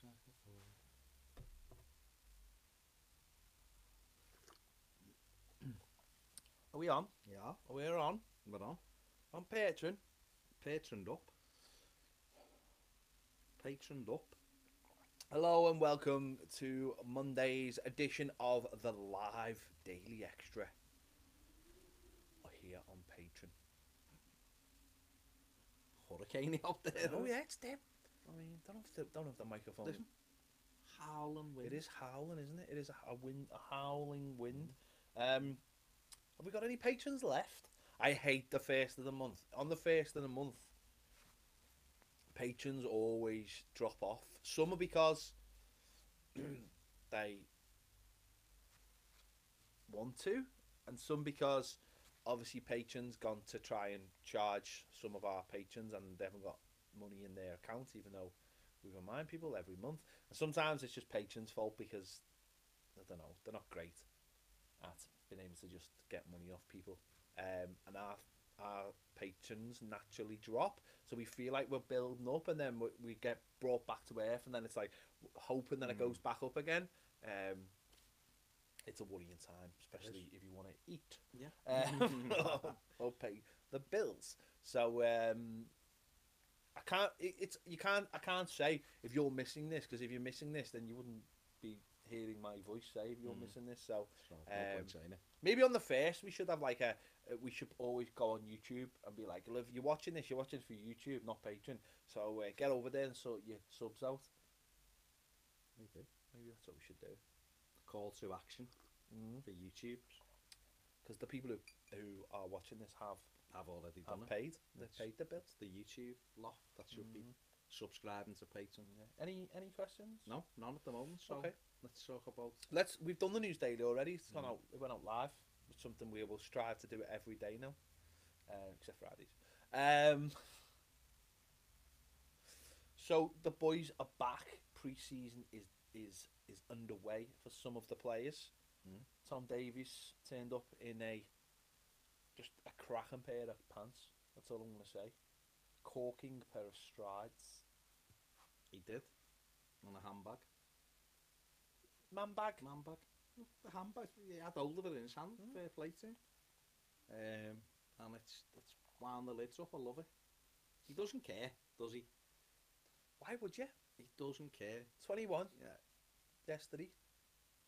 Cycle forward. Are we on? Yeah, We're on. we're on. On Patreon. Patroned up. Patroned up. Hello and welcome to Monday's edition of the Live Daily Extra. Here on Patreon. Hurricane out there. Oh yeah, it's dim. I mean, don't have the microphone. Listen. Howling wind. It is howling, isn't it? It is a howling wind. Have we got any patrons left? I hate the first of the month. On the first of the month, patrons always drop off. Some are because they want to, and some because obviously patrons gone to try and charge some of our patrons and they haven't got money in their account, even though we remind people every month. And sometimes it's just patrons' fault because I don't know, they're not great at being able to just get money off people. And our patrons naturally drop, so we feel like we're building up, and then we get brought back to earth, and then it's like hoping that it goes back up again. It's a worrying time, especially if you want to eat, or pay the bills. So I can't. I can't say if you're missing this, because if you're missing this, then you wouldn't be hearing my voice say if you're missing this. So maybe on the first we should have like we should always go on YouTube and be like, if you're watching this, you're watching for YouTube, not Patreon. So get over there and sort your subs out. Maybe that's what we should do. Call to action for YouTube. Because the people who are watching this I've already done paid. They've paid the bill. It's the YouTube lot that should be subscribing to Patreon. Yeah. Any questions? No, none at the moment. So okay. Let's talk about. We've done the news daily already. It's gone out. It went out live. It's something we will strive to do it every day now, except Fridays. So the boys are back. Pre-season is underway for some of the players. Tom Davies turned up in just a cracking pair of pants. That's all I'm going to say. Corking pair of strides. He did. On a handbag. Man bag. The handbag. He had hold of it in his hand. Fair play to him. And it's wound the lids up. I love it. He doesn't care, does he? Why would you? He doesn't care. 21. Yeah. Yesterday.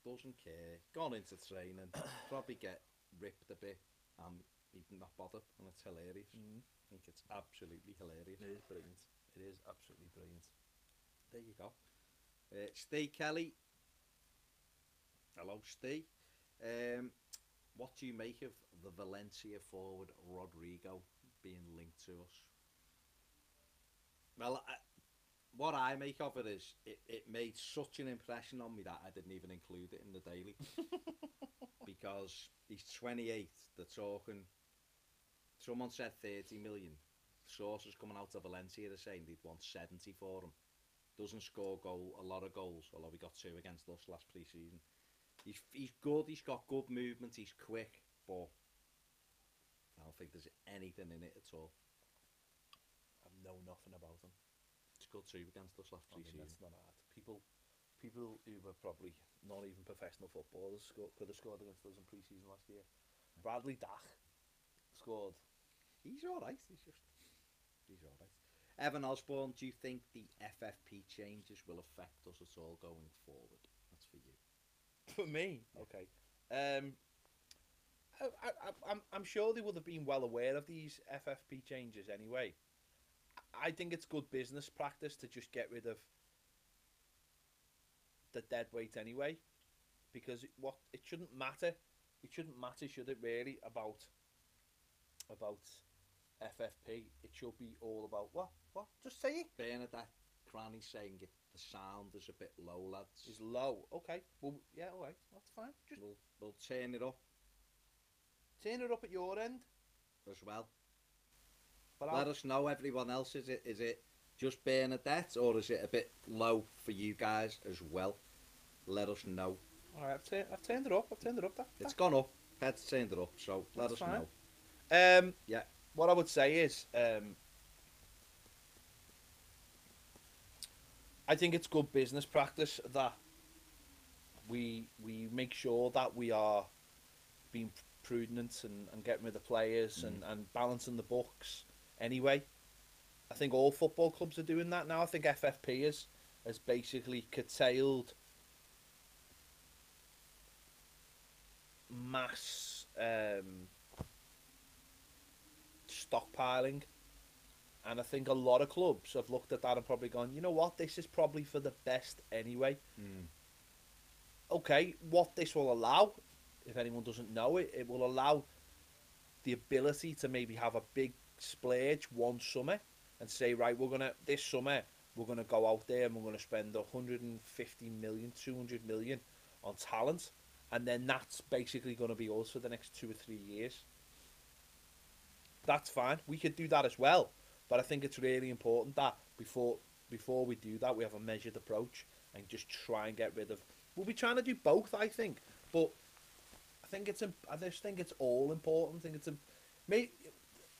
Doesn't care. Gone into training. Probably get ripped a bit. And he'd not bother. And it's hilarious. I think it's absolutely hilarious. It is brilliant. It is absolutely brilliant. There you go. Steve Kelly. Hello, Steve. What do you make of the Valencia forward Rodrigo being linked to us? Well, what I make of it is it made such an impression on me that I didn't even include it in the daily. Because he's 28, they're talking, someone said 30 million. Sources coming out of Valencia are saying they'd want 70 for him. Doesn't score a lot of goals, although he got 2 against us last pre-season. He's good, he's got good movement, he's quick, but I don't think there's anything in it at all. I know nothing about him. It's good 2 against us last pre-season. That's not hard. People who were probably not even professional footballers could have scored against us in pre-season last year. Bradley Dack scored. He's alright, he's alright. Evan Osborne, do you think the FFP changes will affect us at all going forward? That's for you. For me, okay. I'm sure they would have been well aware of these FFP changes anyway. I think it's good business practice to just get rid of the dead weight anyway, because it shouldn't matter. It shouldn't matter, should it really, about FFP? It should be all about what? Just say it. Bernadette Cranny saying it. The sound is a bit low, lads. Is low. Okay. Well, yeah. All right. That's fine. Just we'll turn it up. Turn it up at your end as well. But let us know, everyone else. Is it just Bernadette, or is it a bit low for you guys as well? Let us know. All right. I've turned it up. It's gone up. Head's turned it up. So let us know. Yeah. What I would say is, I think it's good business practice that we make sure that we are being prudent and getting rid of players and balancing the books anyway. I think all football clubs are doing that now. I think FFP has basically curtailed mass stockpiling, and I think a lot of clubs have looked at that and probably gone, you know what, this is probably for the best anyway. Okay, what this will allow, if anyone doesn't know it, it will allow the ability to maybe have a big splurge one summer and say, right, this summer we're gonna go out there and we're gonna spend 150 million, 200 million on talent, and then that's basically gonna be us for the next 2 or 3 years. That's fine. We could do that as well, but I think it's really important that before we do that, we have a measured approach and just try and get rid of. We'll be trying to do both, I think, but I just think it's all important. I think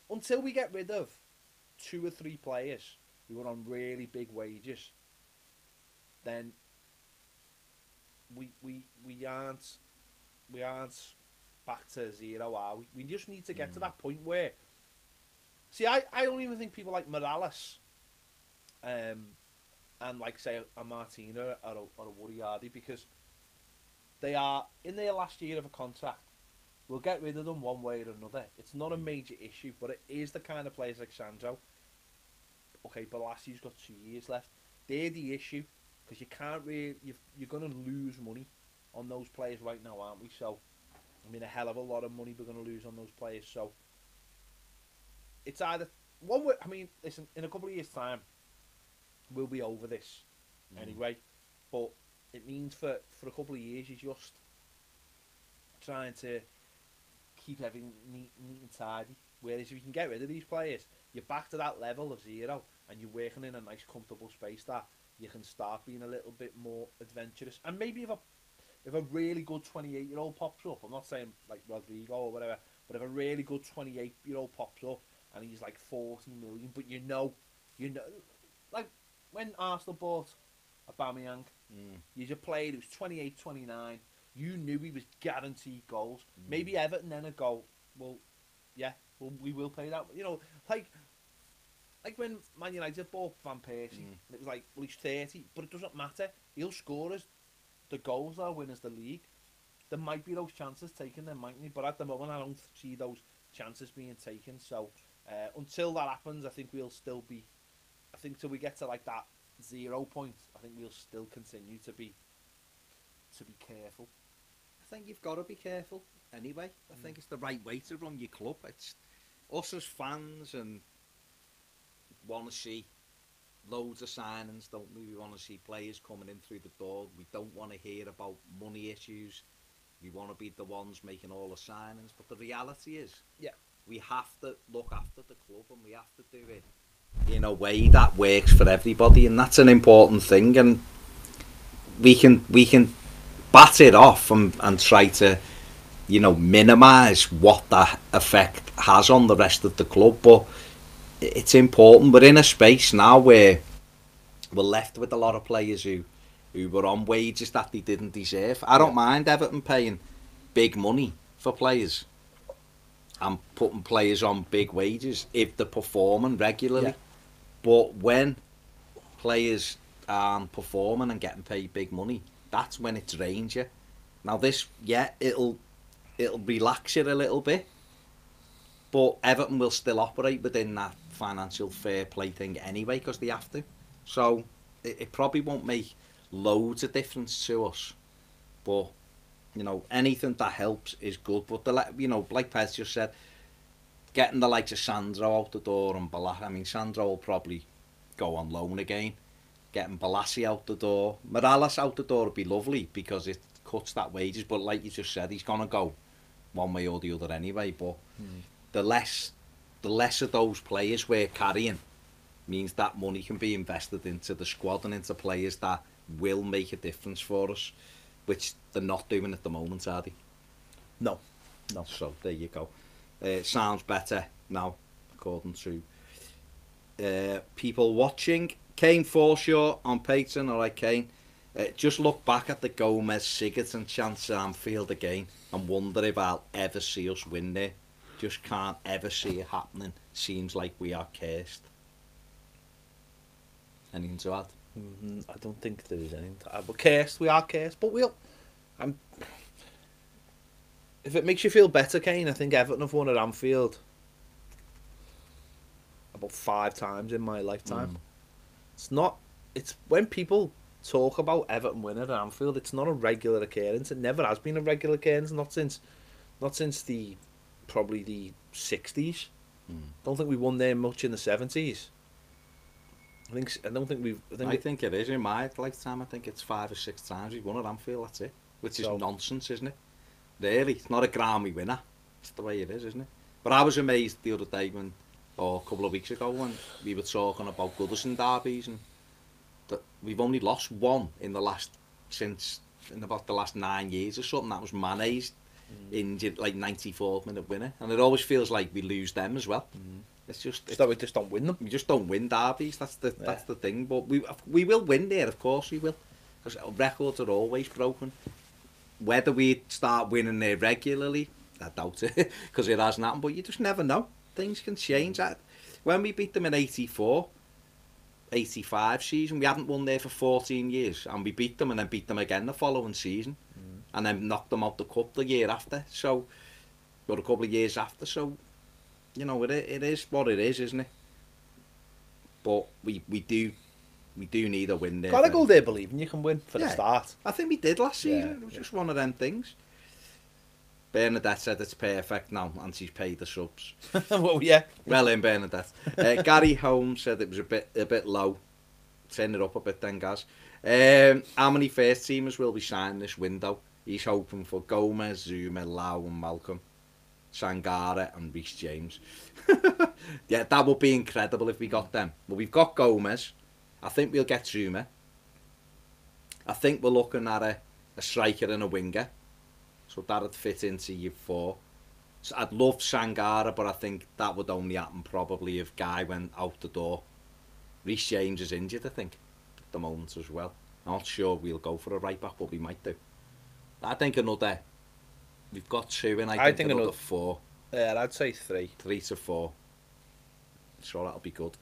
until we get rid of 2 or 3 players who are on really big wages, then we aren't back to zero, are we? We just need to get to that point where. See, I don't even think people like Morales, and like say a Martina or a Wuriardi, because they are in their last year of a contract. We'll get rid of them one way or another. It's not a major issue, but it is the kind of players like Sandro. Okay, Bolassi's got 2 years left. They're the issue, because you can't really. You're going to lose money on those players right now, aren't we? So, I mean, a hell of a lot of money we're going to lose on those players. So, it's either one way. I mean, listen, in a couple of years' time, we'll be over this anyway. But it means for a couple of years, you're just trying to keep everything neat and tidy. Whereas if you can get rid of these players, you're back to that level of zero, and you're working in a nice, comfortable space that you can start being a little bit more adventurous. And maybe if a really good 28-year-old pops up, I'm not saying like Rodrigo or whatever, but if a really good 28-year-old pops up and he's like 40 million, but you know, like when Arsenal bought Aubameyang, he's a player who's 28, 29. You knew he was guaranteed goals. Maybe Everton then would go, well, yeah, well, we will pay that. You know, like when Man United bought Van Persie, it was like, well, he's 30, but it doesn't matter. He'll score us the goals that'll win us the league. There might be those chances taken, there mightn't be, but at the moment I don't see those chances being taken. So until that happens, I think we'll still be. I think till we get to like that 0 point, I think we'll still continue to be careful. I think you've got to be careful anyway. I think it's the right way to run your club. It's us as fans and want to see loads of signings, don't we? We want to see players coming in through the door. We don't want to hear about money issues. We want to be the ones making all the signings. But the reality is, we have to look after the club, and we have to do it in a way that works for everybody, and that's an important thing. And we can bat it off and try to, minimise what that effect has on the rest of the club, but it's important. We're in a space now where we're left with a lot of players who were on wages that they didn't deserve. I don't mind Everton paying big money for players and putting players on big wages if they're performing regularly. But when players aren't performing and getting paid big money, that's when it drains you. Now this, it'll relax it a little bit, but Everton will still operate within that financial fair play thing anyway, because they have to. So it probably won't make loads of difference to us, but anything that helps is good. But like Pez just said, getting the likes of Sandro out the door and Balassi. I mean, Sandro will probably go on loan again. Getting Balassi out the door, Morales out the door would be lovely because it cuts that wages. But like you just said, he's gonna go one way or the other anyway. But the less of those players we're carrying means that money can be invested into the squad and into players that will make a difference for us, which they're not doing at the moment, are they? No. So there you go. Sounds better now, according to people watching. Kane falls short on Payton. All right, Kane. Just look back at the Gomez Sigurdsson chance at Anfield again and wonder if I'll ever see us win there. Just can't ever see it happening. Seems like we are cursed. Anything to add? I don't think there is anything to add. We're cursed. We are cursed. But we'll... If it makes you feel better, Kane, I think Everton have won at Anfield about 5 times in my lifetime. It's not... It's when people talk about Everton winning at Anfield, it's not a regular occurrence. It never has been a regular occurrence. Not since the... probably the 60s. Don't think we won there much in the 70s. I don't think we've... I think it is in my lifetime. I think it's 5 or 6 times we've won at Anfield. That's it. Which is nonsense, isn't it? Really, it's not a Grammy winner. It's the way it is, isn't it? But I was amazed the other day or a couple of weeks ago, when we were talking about Goodison derbies, and that we've only lost one in about the last 9 years or something. That was Mane's injured, like 94th minute winner, and it always feels like we lose them as well. It's just that we just don't win them. We just don't win derbies. That's the thing. But we will win there, of course we will, because records are always broken. Whether we start winning there regularly, I doubt it, because it hasn't happened. But you just never know. Things can change. When we beat them in 84, 85 season, we hadn't won there for 14 years, and we beat them and then beat them again the following season, and then knocked them out the cup the year after. So, or a couple of years after. So, you know, it is what it is, isn't it? But we do need a win there. Gotta go there believing you can win for the start. I think we did last season. It was just one of them things. Bernadette said it's perfect now, and she's paid the subs. Well, yeah. Well in, Bernadette. Gary Holmes said it was a bit low. Turn it up a bit then, Gaz. How many first teamers will be signed this window? He's hoping for Gomez, Zuma, Lau and Malcolm, Sangare and Reece James. Yeah, that would be incredible if we got them. But we've got Gomez. I think we'll get Zuma. I think we're looking at a striker and a winger. So that'd fit into your 4. So I'd love Sangare, but I think that would only happen probably if Guy went out the door. Reece James is injured, I think, at the moment as well. I'm not sure we'll go for a right back, but we might do. I think another... We've got 2, and I think another 4. Yeah, I'd say 3. 3 to 4. So that'll be good.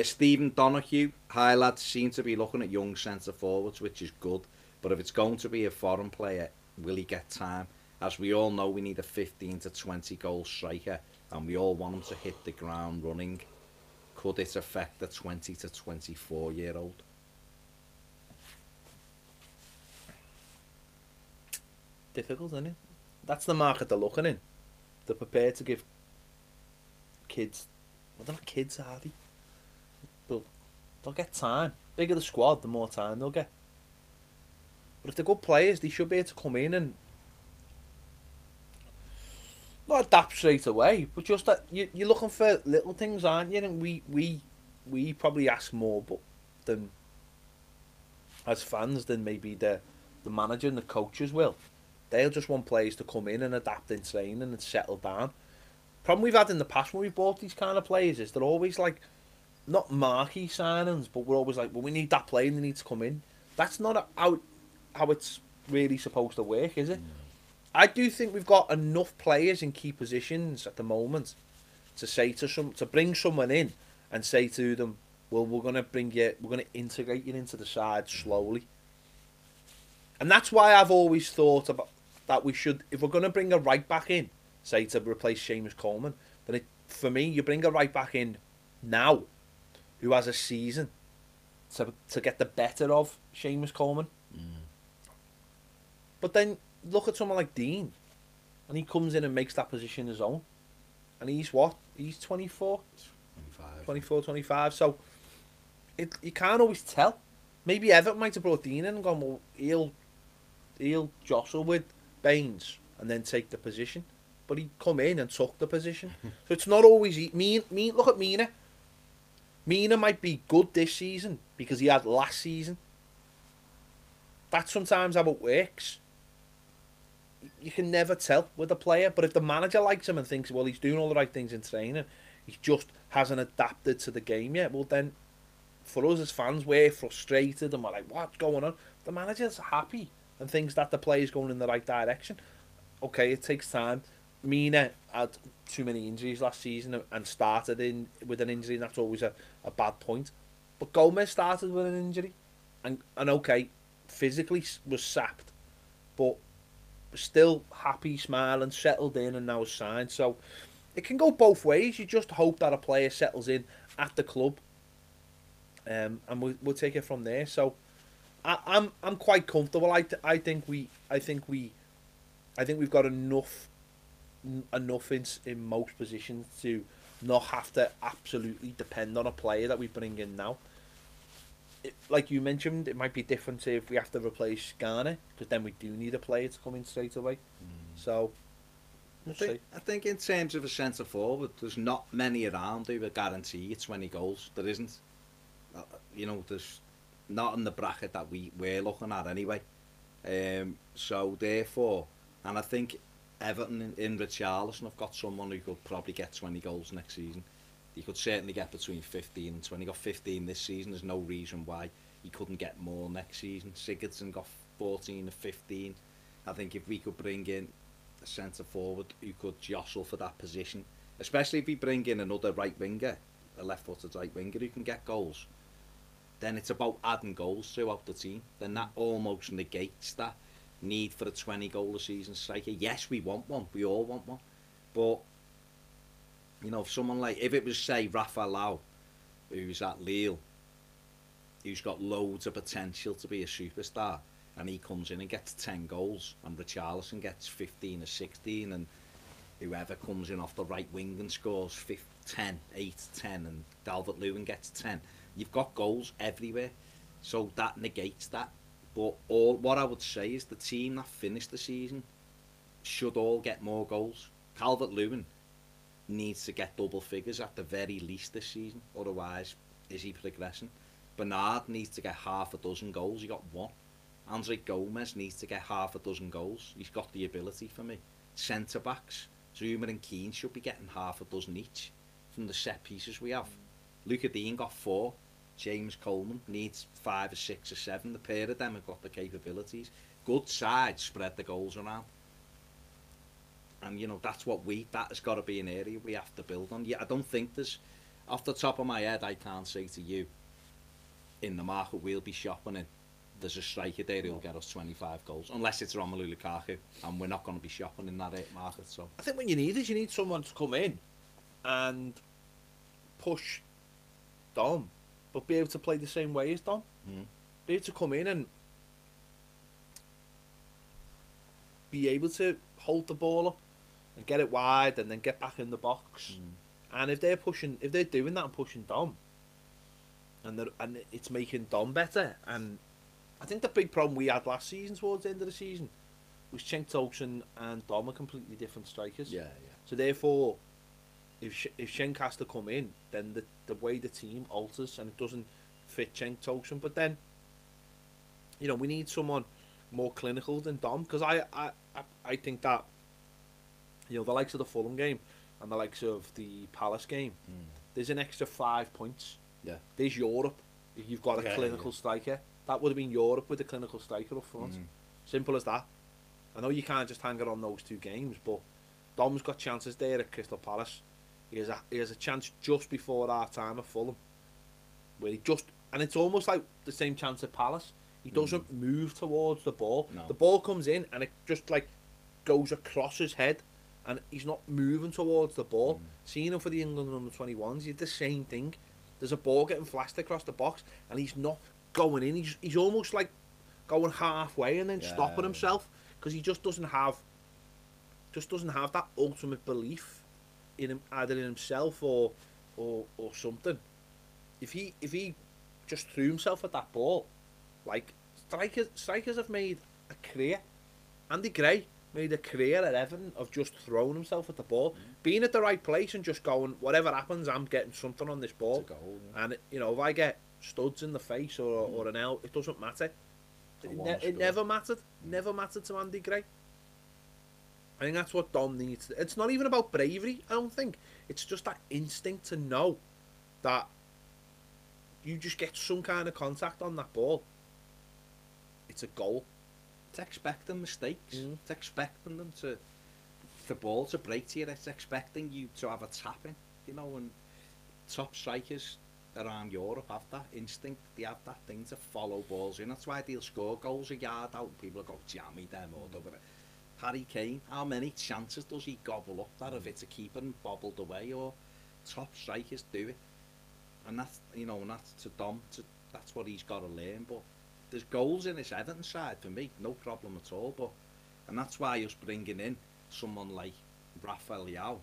Stephen Donahue. Hi, lads. Seem to be looking at young centre-forwards, which is good. But if it's going to be a foreign player, will he get time? As we all know, we need a 15 to 20 goal striker, and we all want him to hit the ground running. Could it affect the 20 to 24-year-old? Difficult, isn't it? That's the market they're looking in. They're prepared to give kids... Well, they're not kids, are they? But they'll get time. Bigger the squad, the more time they'll get. But if they're good players, they should be able to come in and not adapt straight away, but just that you're looking for little things, aren't you? And we probably ask more, but than as fans than maybe the manager and the coaches will. They'll just want players to come in and adapt in training and settle down. Problem we've had in the past when we've bought these kind of players is they're always like not marquee signings, but we're always like, well, we need that player and they need to come in. That's not how it's really supposed to work, is it? I do think we've got enough players in key positions at the moment to say to bring someone in and say to them, well, we're going to integrate you into the side slowly. And that's why I've always thought about that we should, if we're going to bring a right back in, say to replace Seamus Coleman, then for me, you bring a right back in now who has a season to get the better of Seamus Coleman. But then look at someone like Dean, and he comes in and makes that position his own. And he's what? He's 24? 25. So you can't always tell. Maybe Everton might have brought Dean in and gone, well, he'll jostle with Baines and then take the position. But he come in and took the position. So it's not always... Look at Mina. Mina might be good this season because he had last season. That's sometimes how it works. You can never tell with a player, but if the manager likes him and thinks, well, he's doing all the right things in training, he just hasn't adapted to the game yet, well, then for us as fans, we're frustrated and we're like, what's going on? The manager's happy and thinks that the player's going in the right direction. Okay, it takes time. Mina had too many injuries last season and started in with an injury, and that's always a bad point. But Gomez started with an injury, and okay, physically was sapped, but still happy, smiling, settled in, and now signed. So it can go both ways. You just hope that a player settles in at the club, and we'll take it from there. So I'm quite comfortable. I think we've got enough in most positions to not have to absolutely depend on a player that we bring in now. Like you mentioned, it might be different if we have to replace Garner, because then we do need a player to come in straight away. So we'll see. I think in terms of a centre forward, there's not many around who would guarantee you 20 goals. There isn't. There's not in the bracket that we're looking at anyway. So therefore, and I think Everton in Richarlison have got someone who could probably get 20 goals next season. He could certainly get between 15 and 20. He got 15 this season. There's no reason why he couldn't get more next season. Sigurdsson got 14 or 15. I think if we could bring in a centre forward who could jostle for that position, especially if we bring in another right winger, a left-footed right winger who can get goals, then it's about adding goals throughout the team. Then that almost negates that need for a 20-goal-a-season striker. Yes, we want one. We all want one. But if someone if it was, say, Rafa Lau, who's at Lille, who's got loads of potential to be a superstar, and he comes in and gets 10 goals, and Richarlison gets 15 or 16, and whoever comes in off the right wing and scores 10, 8, 10, and Calvert-Lewin gets 10, you've got goals everywhere. So that negates that. But what I would say is the team that finished the season should all get more goals. Calvert-Lewin needs to get double figures at the very least this season. Otherwise, is he progressing? Bernard needs to get half a dozen goals. He got one. Andre Gomez needs to get half a dozen goals. He's got the ability for me. Centre-backs, Zuma and Keane should be getting half a dozen each from the set pieces we have. Luca Dean got 4. James Coleman needs 5 or 6 or 7. The pair of them have got the capabilities. Good side, spread the goals around. And, that has got to be an area we have to build on. Yeah, I don't think off the top of my head, I can't say to you, in the market we'll be shopping in, there's a striker there who'll get us 25 goals. Unless it's Romelu Lukaku, and we're not going to be shopping in that market. So I think what you need someone to come in and push Dom, but be able to play the same way as Dom. Be able to come in and be able to hold the ball up and get it wide and then get back in the box. And if they're doing that and pushing Dom, and it's making Dom better. And I think the big problem we had last season towards the end of the season was Cenk Tosun and Dom are completely different strikers. Yeah. So therefore, if Cenk has to come in, then the way the team alters and it doesn't fit Cenk Tosun. But then, we need someone more clinical than Dom, because I think that the likes of the Fulham game and the likes of the Palace game, there's an extra 5 points. Yeah. There's Europe. If you've got a clinical striker, that would have been Europe with a clinical striker up front. Simple as that. I know you can't just hang it on those 2 games, but Dom's got chances there at Crystal Palace. He has a chance just before our time at Fulham, where and it's almost like the same chance at Palace. He doesn't move towards the ball. No. The ball comes in and it just goes across his head, and he's not moving towards the ball. Seeing him for the England under-21s, he did the same thing. There's a ball getting flashed across the box, and he's not going in. He's almost like going halfway and then stopping himself, because he just doesn't have that ultimate belief in him, either in himself or something. If he just threw himself at that ball, like strikers have made a career. Andy Gray made a career at Everton of just throwing himself at the ball, being at the right place and just going, whatever happens, I'm getting something on this ball. Goal, and if I get studs in the face or an L, it doesn't matter. It never mattered. Never mattered to Andy Gray. I think that's what Dom needs. It's not even about bravery, I don't think. It's just that instinct to know that you just get some kind of contact on that ball, it's a goal. It's expecting mistakes. Mm. It's expecting them to the ball to break to you. It's expecting you to have a tapping, you know, and top strikers around Europe have that instinct. They have that thing to follow balls in. That's why they'll score goals a yard out and people will go jammy them or whatever. Harry Kane, how many chances does he gobble up that if it's a keeper and bobbled away, or top strikers do it? And that's, you know, and that's to Dom, that's what he's got to learn. But there's goals in this Everton side for me, no problem at all. But and that's why us bringing in someone like Rafael Leao,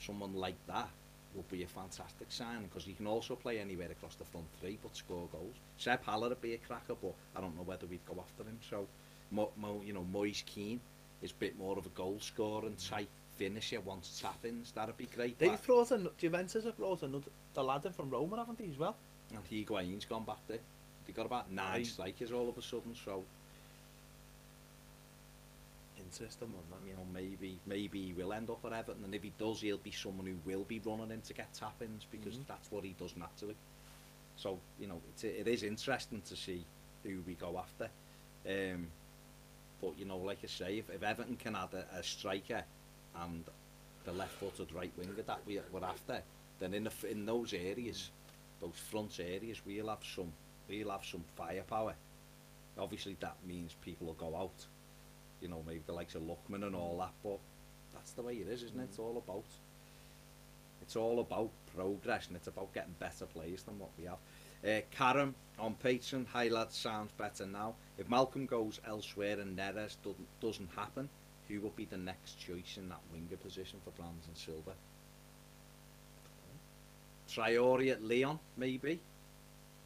someone like that, will be a fantastic signing, because he can also play anywhere across the front three but score goals. Seb Haller would be a cracker, but I don't know whether we'd go after him. So, Moise Keane is a bit more of a goal scorer and type finisher, wants tap-ins. That'd be great. They brought in, Juventus have brought another, the lad in from Roma, haven't they, as well? And Higuain's gone back there. They got about 9 strikers all of a sudden, so Interesting one, that. you know, maybe he will end up at Everton, and if he does, he'll be someone who will be running in to get tap-ins, because that's what he does naturally. So, you know, it is interesting to see who we go after. But, you know, like I say, if Everton can add a striker and the left-footed right winger that we're after, then in those areas, those front areas, we'll have some firepower. Obviously, that means people will go out. You know, maybe the likes of Lookman and all that, but that's the way it is, isn't it? It's all about progress, and it's about getting better players than what we have. Karen on Patreon, hi lads, sounds better now. If Malcolm goes elsewhere and Neres doesn't happen, who will be the next choice in that winger position for Brandon Silva? Traore at Leon, maybe.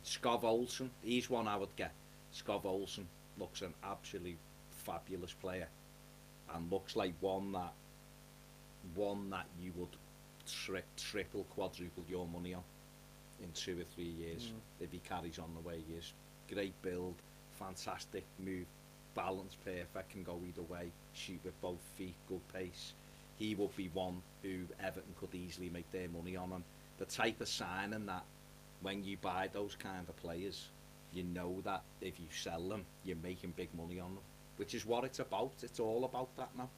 Skov Olsen, he's one I would get. Skov Olsen looks an absolute fabulous player, and looks like one that you would triple, quadruple your money on in 2 or 3 years if he carries on the way he is. Great build, fantastic move, balance perfect, can go either way, shoot with both feet, good pace. He would be one who Everton could easily make their money on, and the type of signing that when you buy those kind of players, you know that if you sell them, you're making big money on them, which is what it's about. It's all about that now,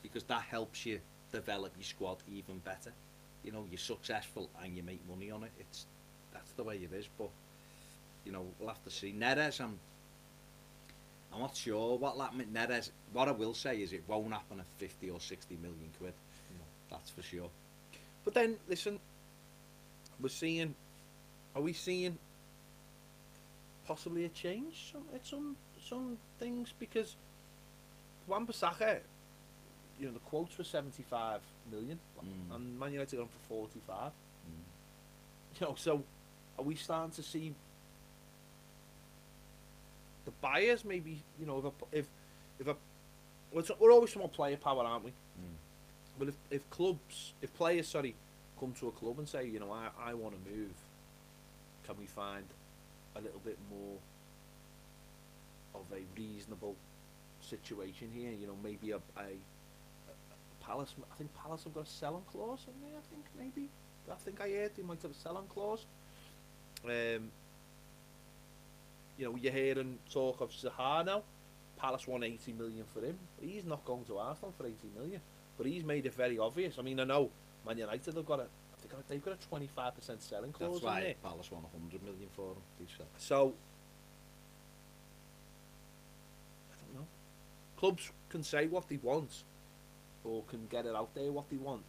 because that helps you develop your squad even better. You know, you're successful and you make money on it. That's the way it is. But you know, we'll have to see. Neres, I'm not sure what Neres. What I will say is it won't happen at 50 or 60 million quid. No. That's for sure. But then, listen, are we seeing possibly a change at some things? Because Wan-Bissaka, you know, the quotes were 75 million, and Man United got him for 45. You know, so are we starting to see the buyers maybe? You know, we're always talking about player power, aren't we? But if players come to a club and say, you know, I want to move, can we find a little bit more of a reasonable situation here? You know, maybe a Palace. I think Palace have got a sell-on clause in there. I think I heard they might have a sell-on clause. You know, you're hearing talk of Zaha now. Palace won 80 million for him. He's not going to Arsenal for 80 million, but he's made it very obvious. I mean, I know Man United have got they've got a 25% selling clause. That's why in there. Palace won 100 million for him. So I don't know. Clubs can say what they want, or can get it out there what they want,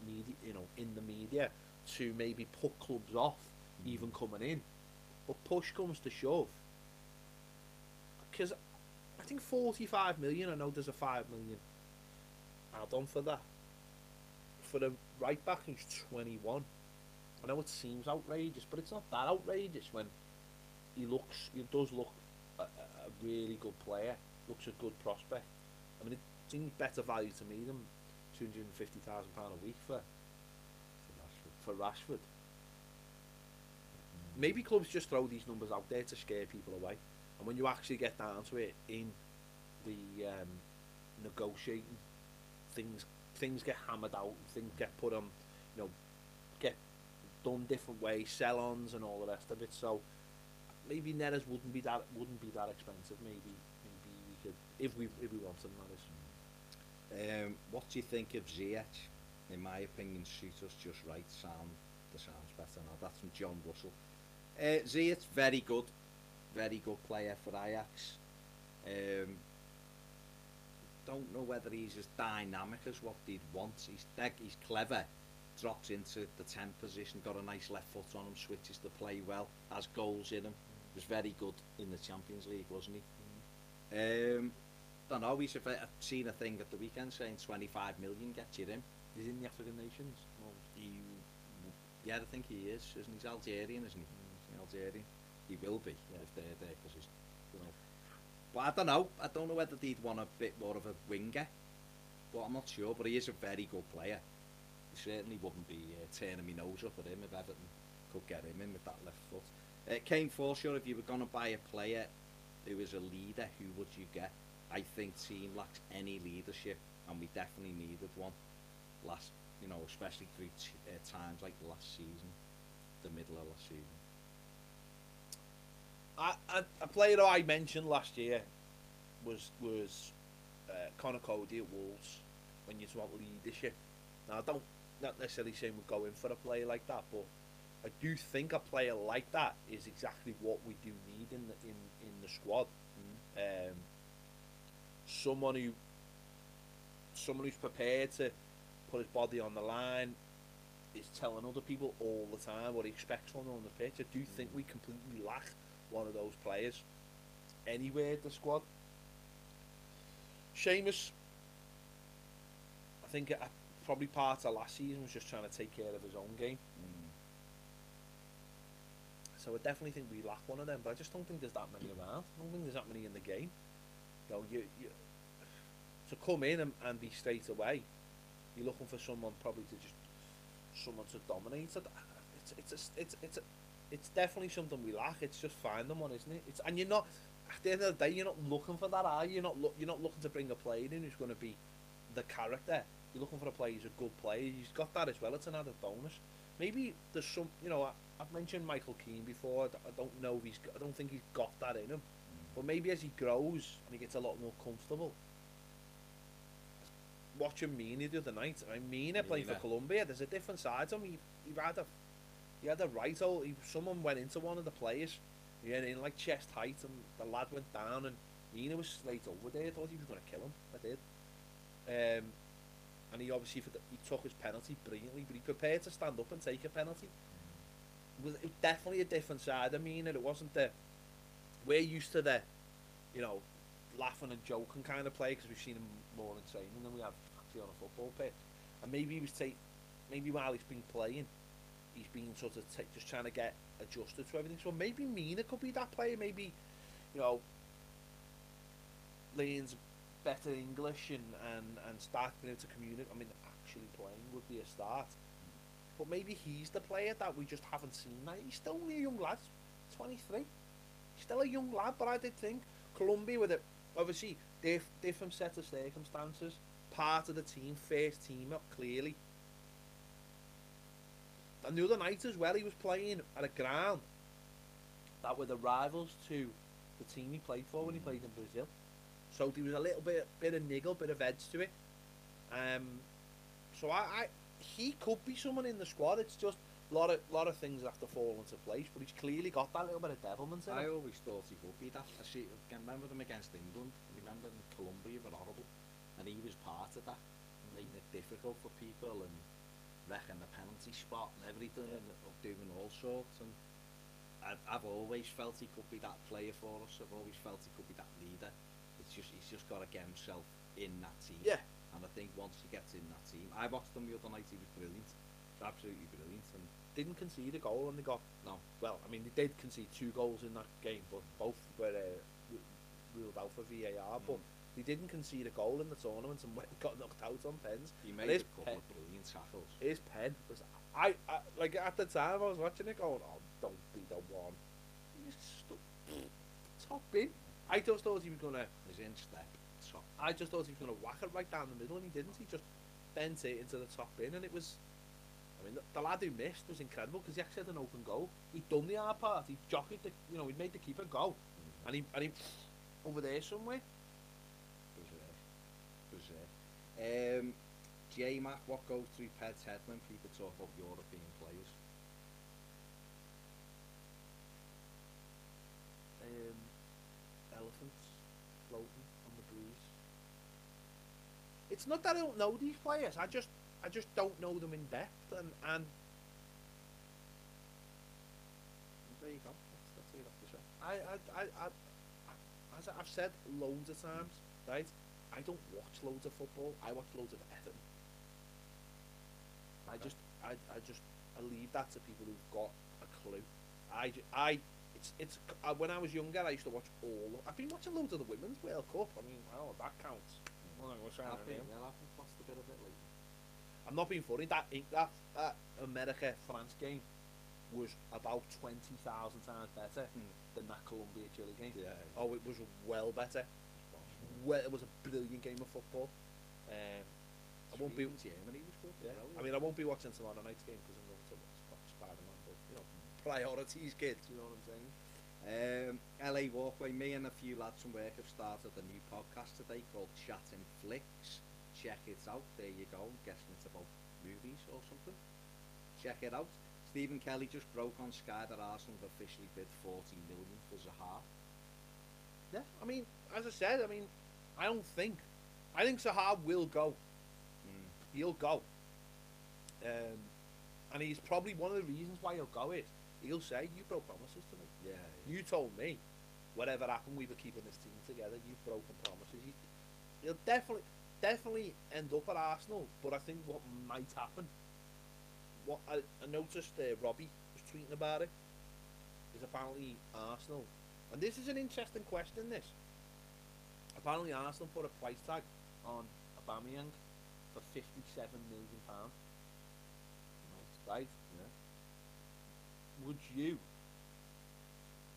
in the media, to maybe put clubs off even coming in. But push comes to shove, because I think 45 million. I know there's a 5 million add-on for that. For the right back who's 21, I know it seems outrageous, but it's not that outrageous when he does look a really good player, looks a good prospect. I mean, it seems better value to me than £250,000 a week for Rashford. Maybe clubs just throw these numbers out there to scare people away, and when you actually get down to it in the negotiating, things get hammered out, things get put on, you know, get done different ways, sell-ons and all the rest of it. So maybe Neres wouldn't be that expensive. Maybe we could if we wanted Neres. What do you think of Ziyech? In my opinion, suits us just right. The sounds better now. That's from John Russell. Ziyech, very good player for Ajax. Don't know whether he's as dynamic as what they'd want. He's clever. Drops into the 10 position, got a nice left foot on him, switches to play well, has goals in him. Was very good in the Champions League, wasn't he? Don't know. I've seen a thing at the weekend saying 25 million gets you in. He's in the African nations. Yeah, I think he is. Isn't he? He's Algerian, isn't he? He's Algerian. He will be if they're there because he's, you know. But I don't know. I don't know whether they'd want a bit more of a winger. But I'm not sure. But he is a very good player. He certainly wouldn't be turning my nose up at him if Everton could get him in with that left foot. Kane Forshaw, if you were going to buy a player who is a leader, who would you get? I think team lacks any leadership, and we definitely needed one last, especially through times like the last season, the middle of last season. A player that I mentioned last year was Conor Cody at Wolves. When you want leadership, now I don't not necessarily saying we're going for a player like that, but I do think a player like that is exactly what we do need in the squad. Someone who's prepared to put his body on the line, is telling other people all the time what he expects from them on the pitch. I do think we completely lack one of those players anywhere at the squad. Seamus, I think probably part of last season was just trying to take care of his own game. So I definitely think we lack one of them, but I just don't think there's that many around. I don't think there's that many in the game. You to come in and be straight away, you're looking for someone probably someone to dominate. It's definitely something we lack. It's just finding one, isn't it? And you're not, at the end of the day, you're not looking for that, are you? You're not looking to bring a player in who's going to be the character. You're looking for a player who's a good player. He's got that as well. It's an added bonus. Maybe there's some, I've mentioned Michael Keane before. I don't know if I don't think he's got that in him. But maybe as he grows and he gets a lot more comfortable. Watching Mina the other night, Mina playing for Colombia, there's a different side to him. He had a right hole. Someone went into one of the players. He had in like chest height, and the lad went down, and Mina was straight over there. I thought he was going to kill him. I did. And he obviously he took his penalty brilliantly, but he prepared to stand up and take a penalty. It was definitely a different side of Mina. It wasn't we're used to the, laughing and joking kind of play because we've seen him more in training than we have actually on a football pitch. And maybe he was maybe while he's been playing, he's been sort of just trying to get adjusted to everything. So maybe Mina could be that player. Maybe, learns better English and start being able to communicate. I mean, actually playing would be a start. But maybe he's the player that we just haven't seen. Now, he's still a young lad, 23. He's still a young lad, but I did think Colombia with it, obviously, different set of circumstances. Part of the team, first team up, clearly. And the other night as well, he was playing at a ground that were the rivals to the team he played for when he played in Brazil. So there was a little bit of niggle, bit of edge to it. So he could be someone in the squad. It's just a lot of things have to fall into place, but he's clearly got that little bit of devilment in him. I always thought he would be that. I remember them against England. I remember in Colombia were horrible, and he was part of that, making it difficult for people and wrecking the penalty spot and everything, and doing all sorts. And I've always felt he could be that player for us. I've always felt he could be that leader. He's just got to get himself in that team. Yeah. And I think once he gets in that team, I watched him the other night. He was brilliant, absolutely brilliant, and didn't concede a goal, and they got no. Well, I mean, they did concede 2 goals in that game, but both were ruled out for VAR. But they didn't concede a goal in the tournament and got knocked out on pens. He made a couple of brilliant tackles. His pen was, I like at the time I was watching it going, oh, don't be the one. He just top in. I just thought he was gonna. His instep. I just thought he was gonna whack it right down the middle, and he didn't. He just bent it into the top bin, and it was I mean, the lad who missed was incredible because he actually had an open goal. He'd done the hard part. He jockeyed the, he'd made the keeper go, and he over there somewhere. Berserk. J-Mac, what goes through Ped's head when people talk about European players? Elephants floating on the breeze. It's not that I don't know these players. I just don't know them in depth, and There you go. That's all you have to say. as I've said loads of times, right? I don't watch loads of football. I watch loads of Everton. I leave that to people who've got a clue. When I was younger, I used to watch all. I've been watching loads of the Women's World Cup. I mean, well, that counts. Well, what's I've watched a bit of it lately. I'm not being funny. That America France game was about 20,000 times better than that Colombia Chile game. Yeah. Oh, it was well better. Well, it was a brilliant game of football. I won't be. Germany was good. Yeah. I mean, I won't be watching tomorrow night's game because I'm going to watch Spider-Man. But priorities, kids. You know what I'm saying? LA Walkway, me and a few lads from work have started a new podcast today called Chatting Flicks. Check it out. There you go. I'm guessing it's about movies or something. Check it out. Stephen Kelly just broke on Sky that Arsenal have officially bid 40 million for Zaha. Yeah. I mean, as I said, I think Zaha will go. He'll go. And he's probably one of the reasons why he'll go is he'll say, "You broke promises to me. Yeah. You told me whatever happened, we were keeping this team together. You've broken promises." He'll definitely end up at Arsenal. But I think what might happen, what I noticed Robbie was tweeting about it, is apparently Arsenal, and this is an interesting question. This apparently Arsenal put a price tag on Aubameyang for £57 million. Right? Yeah. Would you?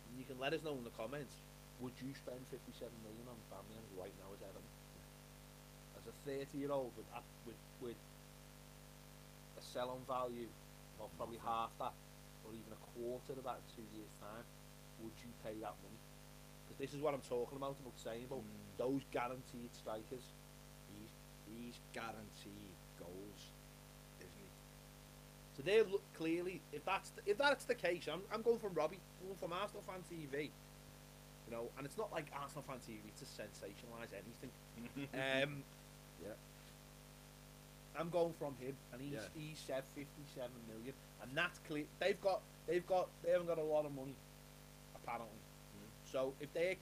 And you can let us know in the comments. Would you spend 57 million on Aubameyang right now as Everton? As a 30-year-old with a sell-on value of probably half that, or even a quarter of that in 2 years' time, would you pay that money? Because this is what I'm talking about saying about those guaranteed strikers. He's guaranteed goals, isn't he? So they're clearly, if that's the case, I'm going from Robbie, I'm going from Arsenal Fan TV, and it's not like Arsenal Fan TV to sensationalise anything. Yeah. I'm going from him, and he said 57 million, and that's clear. They haven't got a lot of money, apparently. So if they're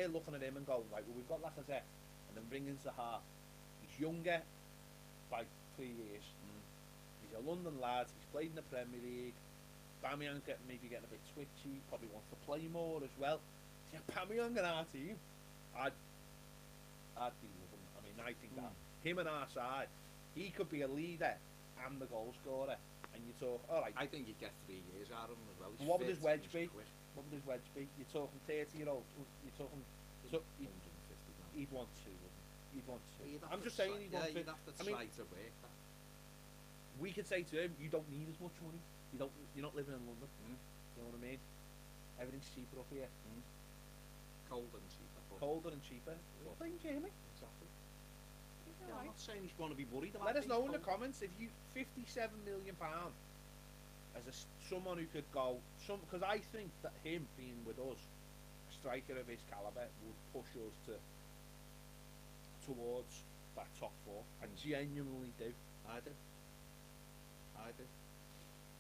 looking at him and going, right, well, we've got Lacazette, and then bringing Zaha, he's younger by 3 years. He's a London lad. He's played in the Premier League. Aubameyang's maybe getting a bit twitchy. Probably wants to play more as well. See, Aubameyang in our team, I'd be with him. I mean, I think that him and our side, he could be a leader and the goal scorer. And you talk, all right. I think you'd get 3 years out of him as well. What would his wedge be? What would his wedge be? You're talking 30-year-old. You're talking. So 150 grand. He'd want two. He'd want two. I'm just saying he'd want two. You'd have to try to work that. We could say to him, you don't need as much money. You're not living in London. You know what I mean? Everything's cheaper up here. Colder and cheaper. Colder and cheaper. Playing Jamie. Exactly. Yeah, I'm not saying he's going to be worried about. Let us know in the comments if you £57 million as someone who could go because I think that him being with us, a striker of his calibre, would push us towards that top four. I genuinely do. I do.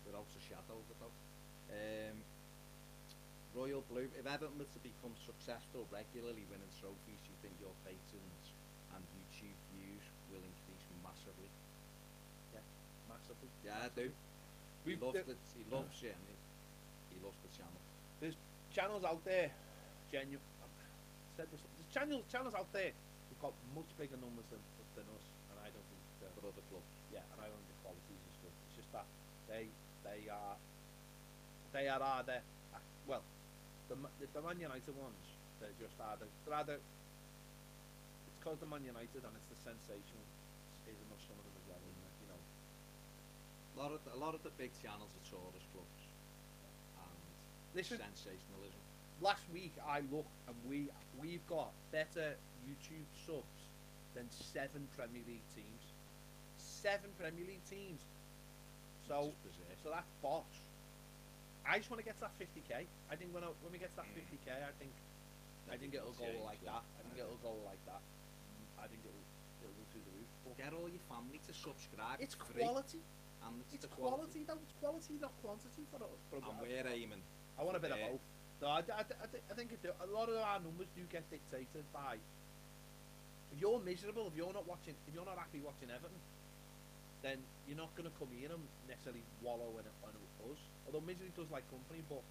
Without a shadow of a doubt. Royal Blue, if Everton were to become successful, regularly winning trophies, do you think your patrons and YouTube views will increase massively? Yeah, massively. Yeah, I do. He loves it. He loves it. He loves the channel. There's channels out there, there's channels out there who've got much bigger numbers than us, and I don't think for other clubs. Yeah, and I don't think the quality is as good. It's just that they are either well, the Man United ones, they're either it's called the Man United and it's the sensationalism of some of them as well, isn't it? A lot of the big channels are tourist clubs and Listen, sensationalism. last week I looked and we've got better YouTube subs than 7 Premier League teams. 7 Premier League teams. So It's just bizarre. so that's bosh. I just want to get to that 50k. I think when we get to that 50k, I think it'll go Change, like yeah. that. I think it'll go like that. I think it'll go through the roof. But Get all your family to subscribe. it's free, quality. and It's the quality though. It's quality, not quantity. And we're aiming. I want a bit of Yeah. both. No, I think a lot of our numbers do get dictated by. If you're miserable, if you're not happy watching Everton, then you're not going to come here and necessarily wallow in us. Although misery does like company, but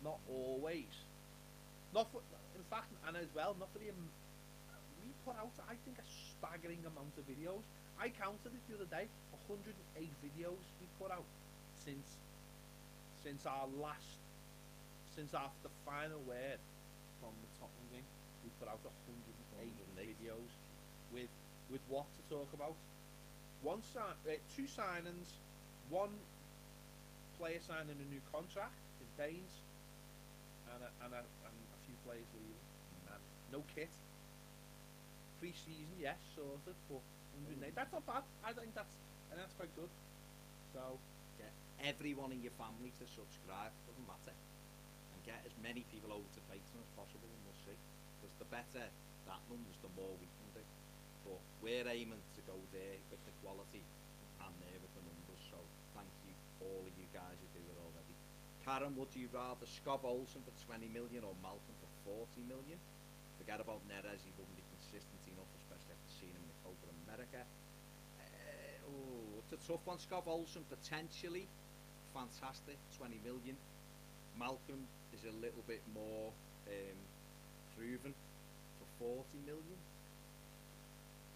not always. Not for, in fact, and as well, not for the. We put out, I think, a staggering amount of videos. I counted it the other day. 108 videos we put out since our last, since after the final word from the Tottenham game. We put out 108 videos with what to talk about. Two signings, one player signing a new contract in Baines, and a few players leaving, and no kit. Pre-season, yes, sorted, but 108. That's not bad. I think that's quite good. So Get everyone in your family to subscribe. Doesn't matter. And get as many people over to Patreon as possible, and we'll see. Because the better that numbers, the more we can do. But we're aiming to go there with the quality and there with the numbers. So thank you, all of you guys who do it already. Karen, would you rather Scott Olsen for 20 million or Malcolm for 40 million? Forget about Neres, he wouldn't be consistent enough, especially after seeing him in the Copa America. It's a tough one. Scott Olsen, potentially fantastic, 20 million. Malcolm is a little bit more proven for 40 million.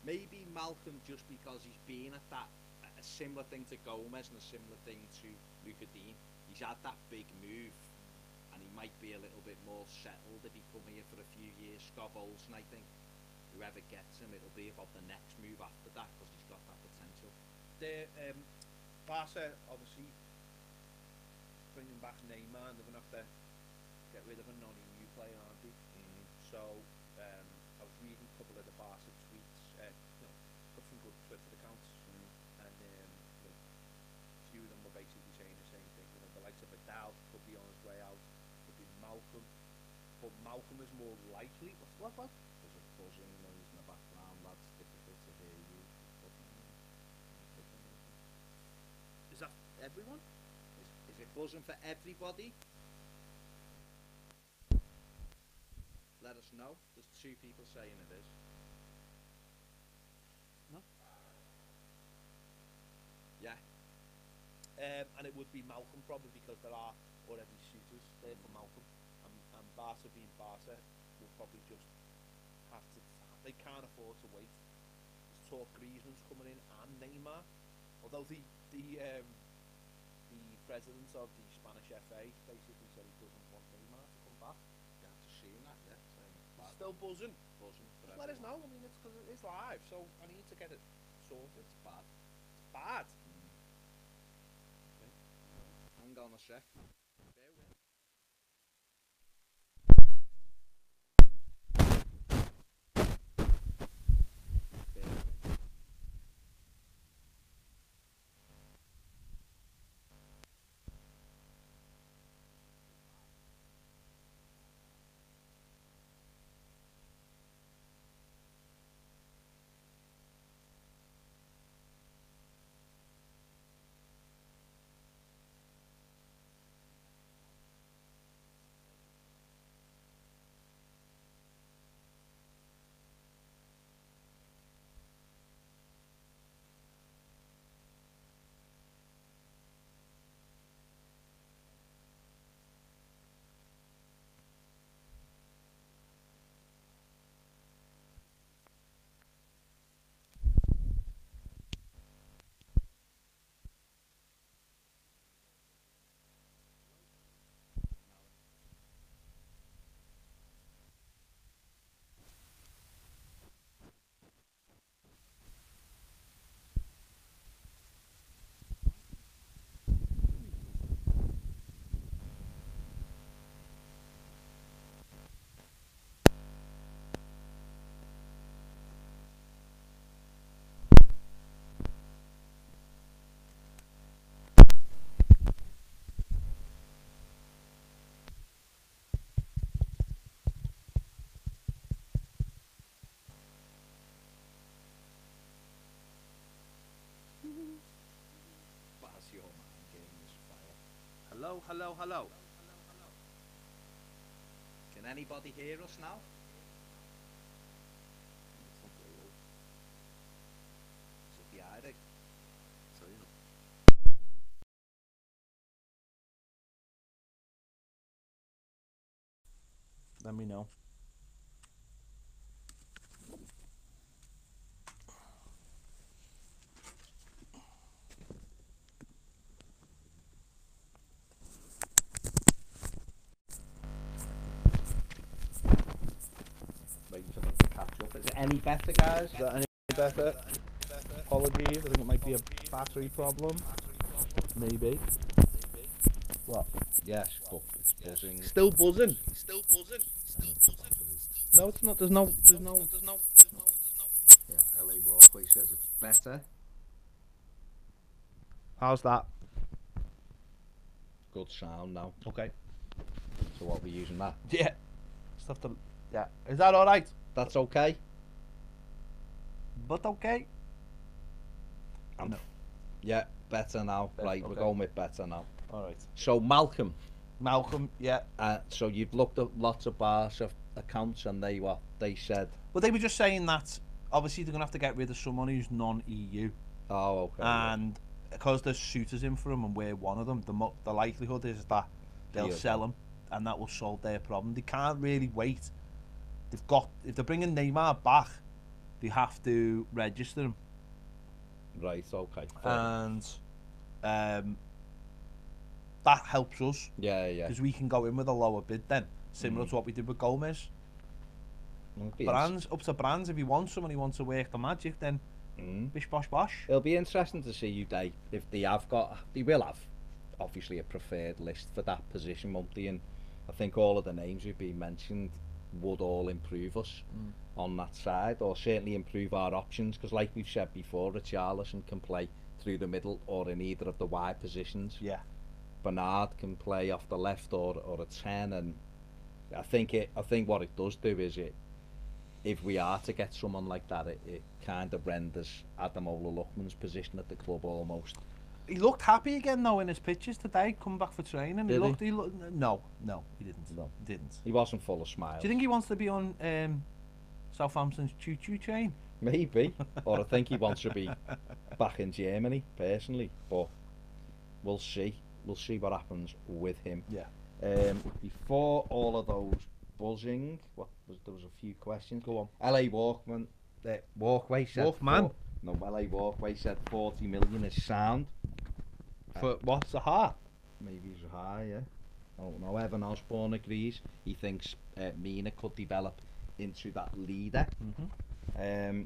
Maybe Malcolm, just because he's been at that, a similar thing to Gomez and a similar thing to Luka Dean. He's had that big move, and he might be a little bit more settled if he come here for a few years. Scott Olsen, I think, whoever gets him, it'll be about the next move after that, because he's got that potential. Barca obviously bringing back Neymar, and they're going to have to get rid of a non-EU player, aren't they? So I was reading a couple of the Barca tweets. Got some good Twitter accounts, and a few of them were basically saying the same thing. The likes of Vidal could be on his way out, could be Malcolm, but Malcolm is more likely. What? There's a buzzing noise in the background, lads. Difficult to hear you. Is that everyone? Is it buzzing for everybody? Let us know. There's 2 people saying it is. No. Yeah. And it would be Malcolm probably, because there are already suitors there for Malcolm, and Barca being Barca will probably just have to. They can't afford to wait. There's talk Griezmann's coming in and Neymar, although the president of the Spanish FA basically said he doesn't want Neymar to come back. Yeah, I've just seen that. Yeah, saying it's bad. Still buzzing. Buzzing for Just let us everyone. know. I mean, it's because it is live, so I need to get it sorted. It's bad. It's bad. Hang on a sec. Bear with. Bear with. your mind game is fire. Hello, hello, hello. Can anybody hear us now? Is it the Irish? Let me know. Waiting for them to catch up. Is it any better, guys? Is that any better? Apologies, I think it might be a battery problem. Maybe. What? Yes, but it's buzzing. Still buzzing. No, it's not. There's no. Yeah, LA Walkway says it's better. How's that? Good sound now. Okay. So what we're using that? Yeah. Stuff to. Yeah. Is that all right? That's okay. But okay. No. Yeah, better now. Right, Okay. we're going with better now. All right. So Malcolm, Malcolm. Yeah. so you've looked at lots of Barca accounts, and they said. Well, they were just saying that obviously they're gonna have to get rid of someone who's non-EU, Oh, okay. and because there's suitors in for them, and we're one of them, the likelihood is that they'll Yeah. sell them, and that will solve their problem. They can't really wait. They've got, if they're bringing Neymar back, they have to register him, Right. Okay. and that helps us yeah. because we can go in with a lower bid then, similar to what we did with Gomez. Brands, up to Brands, if he wants someone, he wants to work the magic, then bish bosh bosh. It'll be interesting to see if they will have obviously a preferred list for that position, won't they? And I think all of the names we've been mentioned would all improve us on that side, or certainly improve our options, because like we've said before, Richarlison can play through the middle or in either of the wide positions. Yeah. Bernard can play off the left or a 10, and I think what it does do is if we are to get someone like that, it kind of renders Ademola Lookman's position at the club almost. He looked happy again though in his pictures today, coming back for training. Did he looked no, he didn't. No. He didn't. He wasn't full of smiles. Do you think he wants to be on Southampton's choo-choo train? Maybe, or I think he wants to be back in Germany personally, but we'll see. We'll see what happens with him. Yeah. Before all of those buzzing, there was a few questions. Go on. LA Walkway said Walkman? LA Walkway said 40 million is sound. For what's the heart? Maybe it's high, yeah. I don't know. Evan Osborne agrees. He thinks Mina could develop into that leader. Where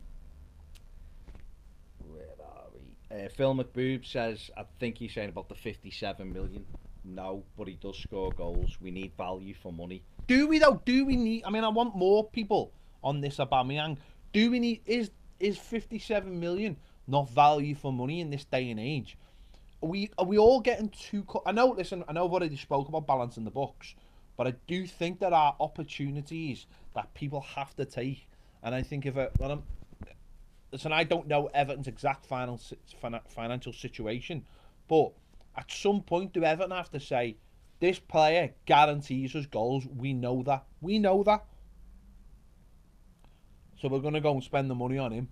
are we? Phil McBoob says, I think he's saying about the 57 million. No, but he does score goals. We need value for money. Do we though? Do we need? I mean, I want more people on this Aubameyang. Do we need? Is 57 million not value for money in this day and age? Are we all getting too? I know. Listen, I know I've already spoke about balancing the books, but I do think there are opportunities that people have to take. And I think listen, I don't know Everton's exact financial situation, but at some point, do Everton have to say, this player guarantees us goals? We know that. So we're going to go and spend the money on him?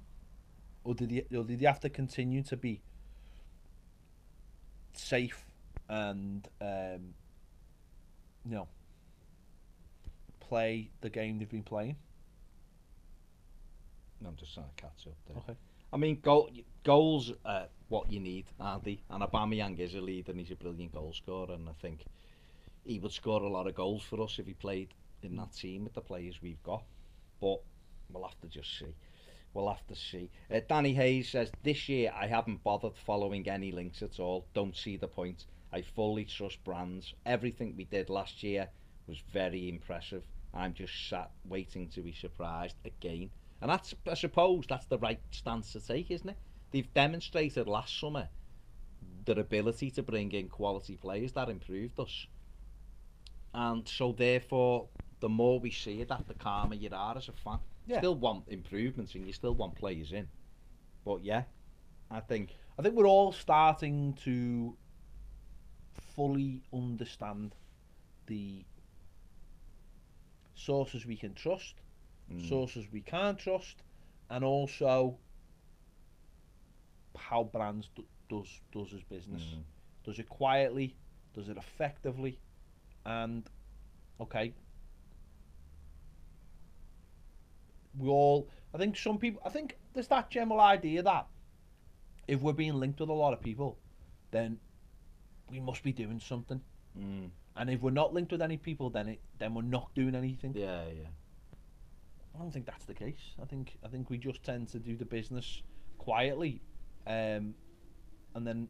Or did he have to continue to be safe and, play the game they've been playing? I'm just trying to catch up there. Okay. I mean, goals are what you need, aren't they? And Aubameyang is a leader and he's a brilliant goal scorer, and I think he would score a lot of goals for us if he played in that team with the players we've got. But we'll have to just see. Danny Hayes says, this year I haven't bothered following any links at all. Don't see the point. I fully trust Brands. Everything we did last year was very impressive. I'm just sat waiting to be surprised again. And I suppose that's the right stance to take, isn't it? They've demonstrated last summer their ability to bring in quality players that improved us. And so therefore, the more we see that, the calmer you are as a fan. Yeah. Still want improvements and you still want players in. But yeah, I think we're all starting to fully understand the sources we can trust, sources we can't trust, and also how brands does his business. Does it quietly? Does it effectively? And okay, we all. I think some people. I think there's that general idea that if we're being linked with a lot of people, then we must be doing something. And if we're not linked with any people, then we're not doing anything. Yeah. I don't think that's the case. I think we just tend to do the business quietly, and then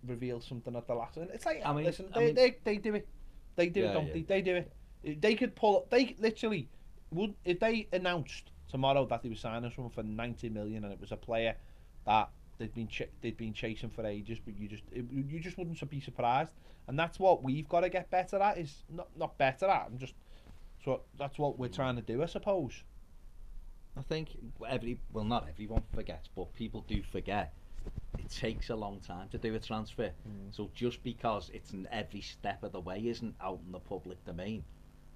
reveal something at the last. And it's like, listen, they do it. They do it, don't they? They do it. They could pull. They literally would if they announced tomorrow that they were signing someone for 90 million, and it was a player that they'd been chasing for ages, but you just wouldn't be surprised. And that's what we've got to get better at. Is not better at. So that's what we're trying to do, I suppose. I think not everyone forgets, but people do forget. It takes a long time to do a transfer. So just because it's every step of the way isn't out in the public domain,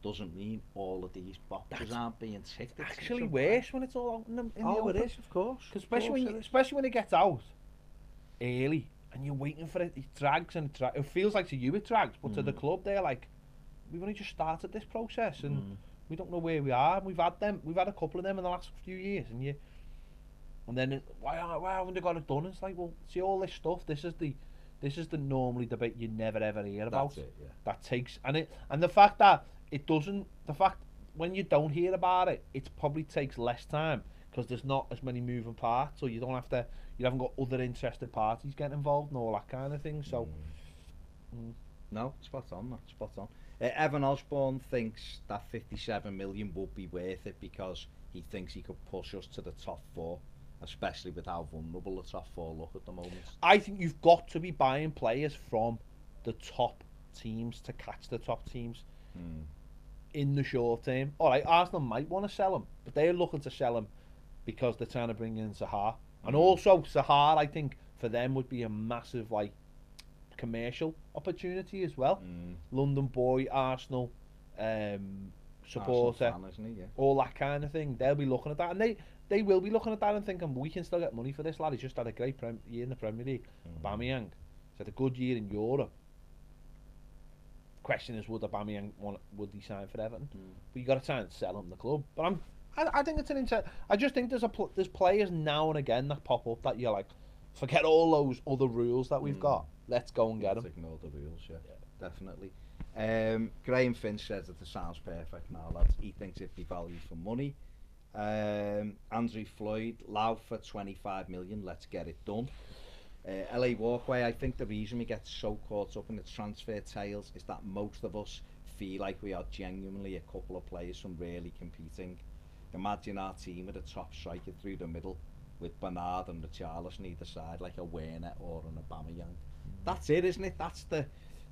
doesn't mean all of these boxes aren't being ticked. It's actually worse when it's all out in the open. It is, of course. Especially when it gets out early and you're waiting for it. It drags and it feels like to you it drags, but to the club they're like, we've only just started this process and we don't know where we are. We've had a couple of them in the last few years, and then why haven't they got it done? It's like, well, see all this stuff. This is the normally debate you never ever hear about. That's it, yeah. That takes and the fact that it doesn't. The fact when you don't hear about it, it probably takes less time because there's not as many moving parts, or you haven't got other interested parties getting involved and all that kind of thing. So, no, spot on. Evan Osborne thinks that 57 million would be worth it because he thinks he could push us to the top four, especially with how vulnerable the top four look at the moment. I think you've got to be buying players from the top teams to catch the top teams in the short term. All right, Arsenal might want to sell him, but they're looking to sell him because they're trying to bring in Zaha. And also, Zaha, I think, for them would be a massive, commercial opportunity as well. London boy, Arsenal supporter, Arsenal fan, isn't he? Yeah. all that kind of thing. They'll be looking at that, and they will be looking at that and thinking, we can still get money for this lad. He's just had a great year in the Premier League. Aubameyang, he's had a good year in Europe. Question is, would Aubameyang would he sign for Everton? But you got to try and sell him the club. But I think it's an I just think there's players now and again that pop up that you're like, forget all those other rules that we've got. Let's go and get them. Ignore the rules, yeah. Definitely. Graham Finch says that it sounds perfect now, lads. He thinks it'd be valued for money. Andrew Floyd, Lau for 25 million. Let's get it done. LA Walkway, I think the reason we get so caught up in the transfer tales is that most of us feel like we are genuinely a couple of players from really competing. Imagine our team with a top striker through the middle with Bernard and Richarlison either side, like a Werner or an Aubameyang. That's it, isn't it? That's the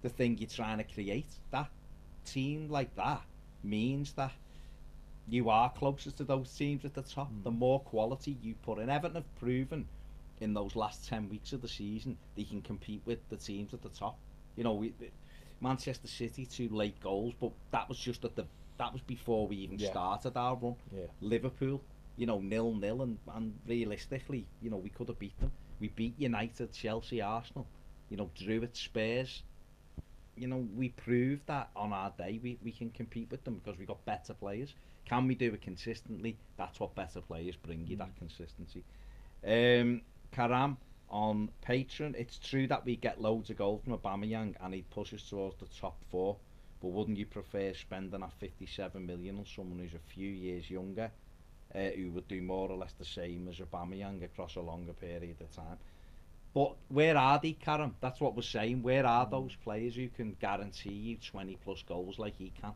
thing you're trying to create. That team like that means that you are closer to those teams at the top. The more quality you put in. Everton have proven in those last 10 weeks of the season they can compete with the teams at the top. You know, Manchester City 2 late goals, but that was just that was before we even started our run. Liverpool, 0-0, and realistically, we could have beat them. We beat United, Chelsea, Arsenal, drew at Spurs. We proved that on our day we can compete with them because we got better players. Can we do it consistently? That's what better players bring you, that consistency. Karam on Patreon, it's true that we get loads of goals from Aubameyang and he pushes towards the top four, but wouldn't you prefer spending that 57 million on someone who's a few years younger, who would do more or less the same as Aubameyang across a longer period of time? But where are they, Karam? That's what we're saying. Where are those players who can guarantee you 20 plus goals like he can?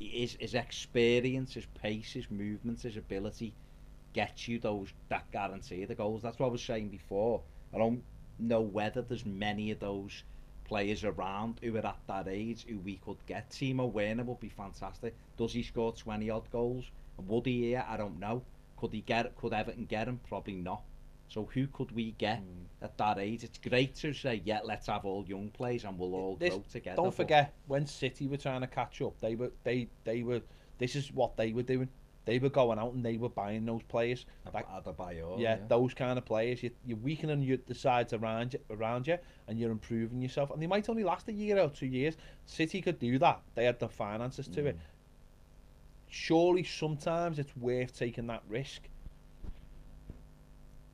His experience, his pace, his movement, his ability gets you that guarantee the goals. That's what I was saying before. I don't know whether there's many of those players around who are at that age who we could get. Timo Werner would be fantastic. Does he score 20 odd goals? And would he here? I don't know. Could Everton get him? Probably not. So who could we get at that age? It's great to say, yeah, let's have all young players and we'll all grow together. Don't forget, when City were trying to catch up, they were. This is what they were doing. They were going out and they were buying those players. Like, yeah, those kind of players. You're weakening the sides around you, and you're improving yourself. And they might only last a year or 2 years. City could do that. They had the finances to it. Surely, sometimes it's worth taking that risk.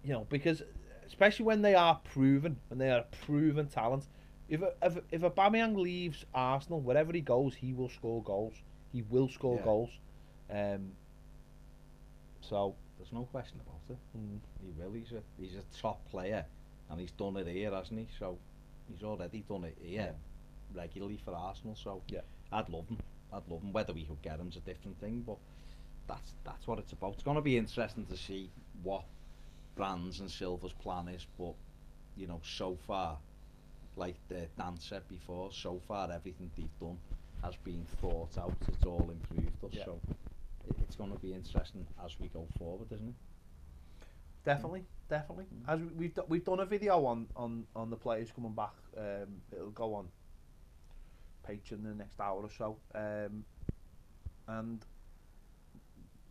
You know, because especially when they are proven, when they are a proven talent. If Aubameyang leaves Arsenal, wherever he goes, he will score goals. He will score goals. So there's no question about it. He will. He's a top player, and he's done it here, hasn't he? So he's already done it here regularly for Arsenal. So yeah, I'd love him. Whether we could get him's a different thing, but that's what it's about. It's going to be interesting to see what Brands and Silva's plan is, but you know, so far, like Dan said before, so far everything they've done has been thought out. It's all improved us. So it's going to be interesting as we go forward, isn't it? Definitely. As we've done a video on the players coming back. It'll go on Patreon in the next hour or so. And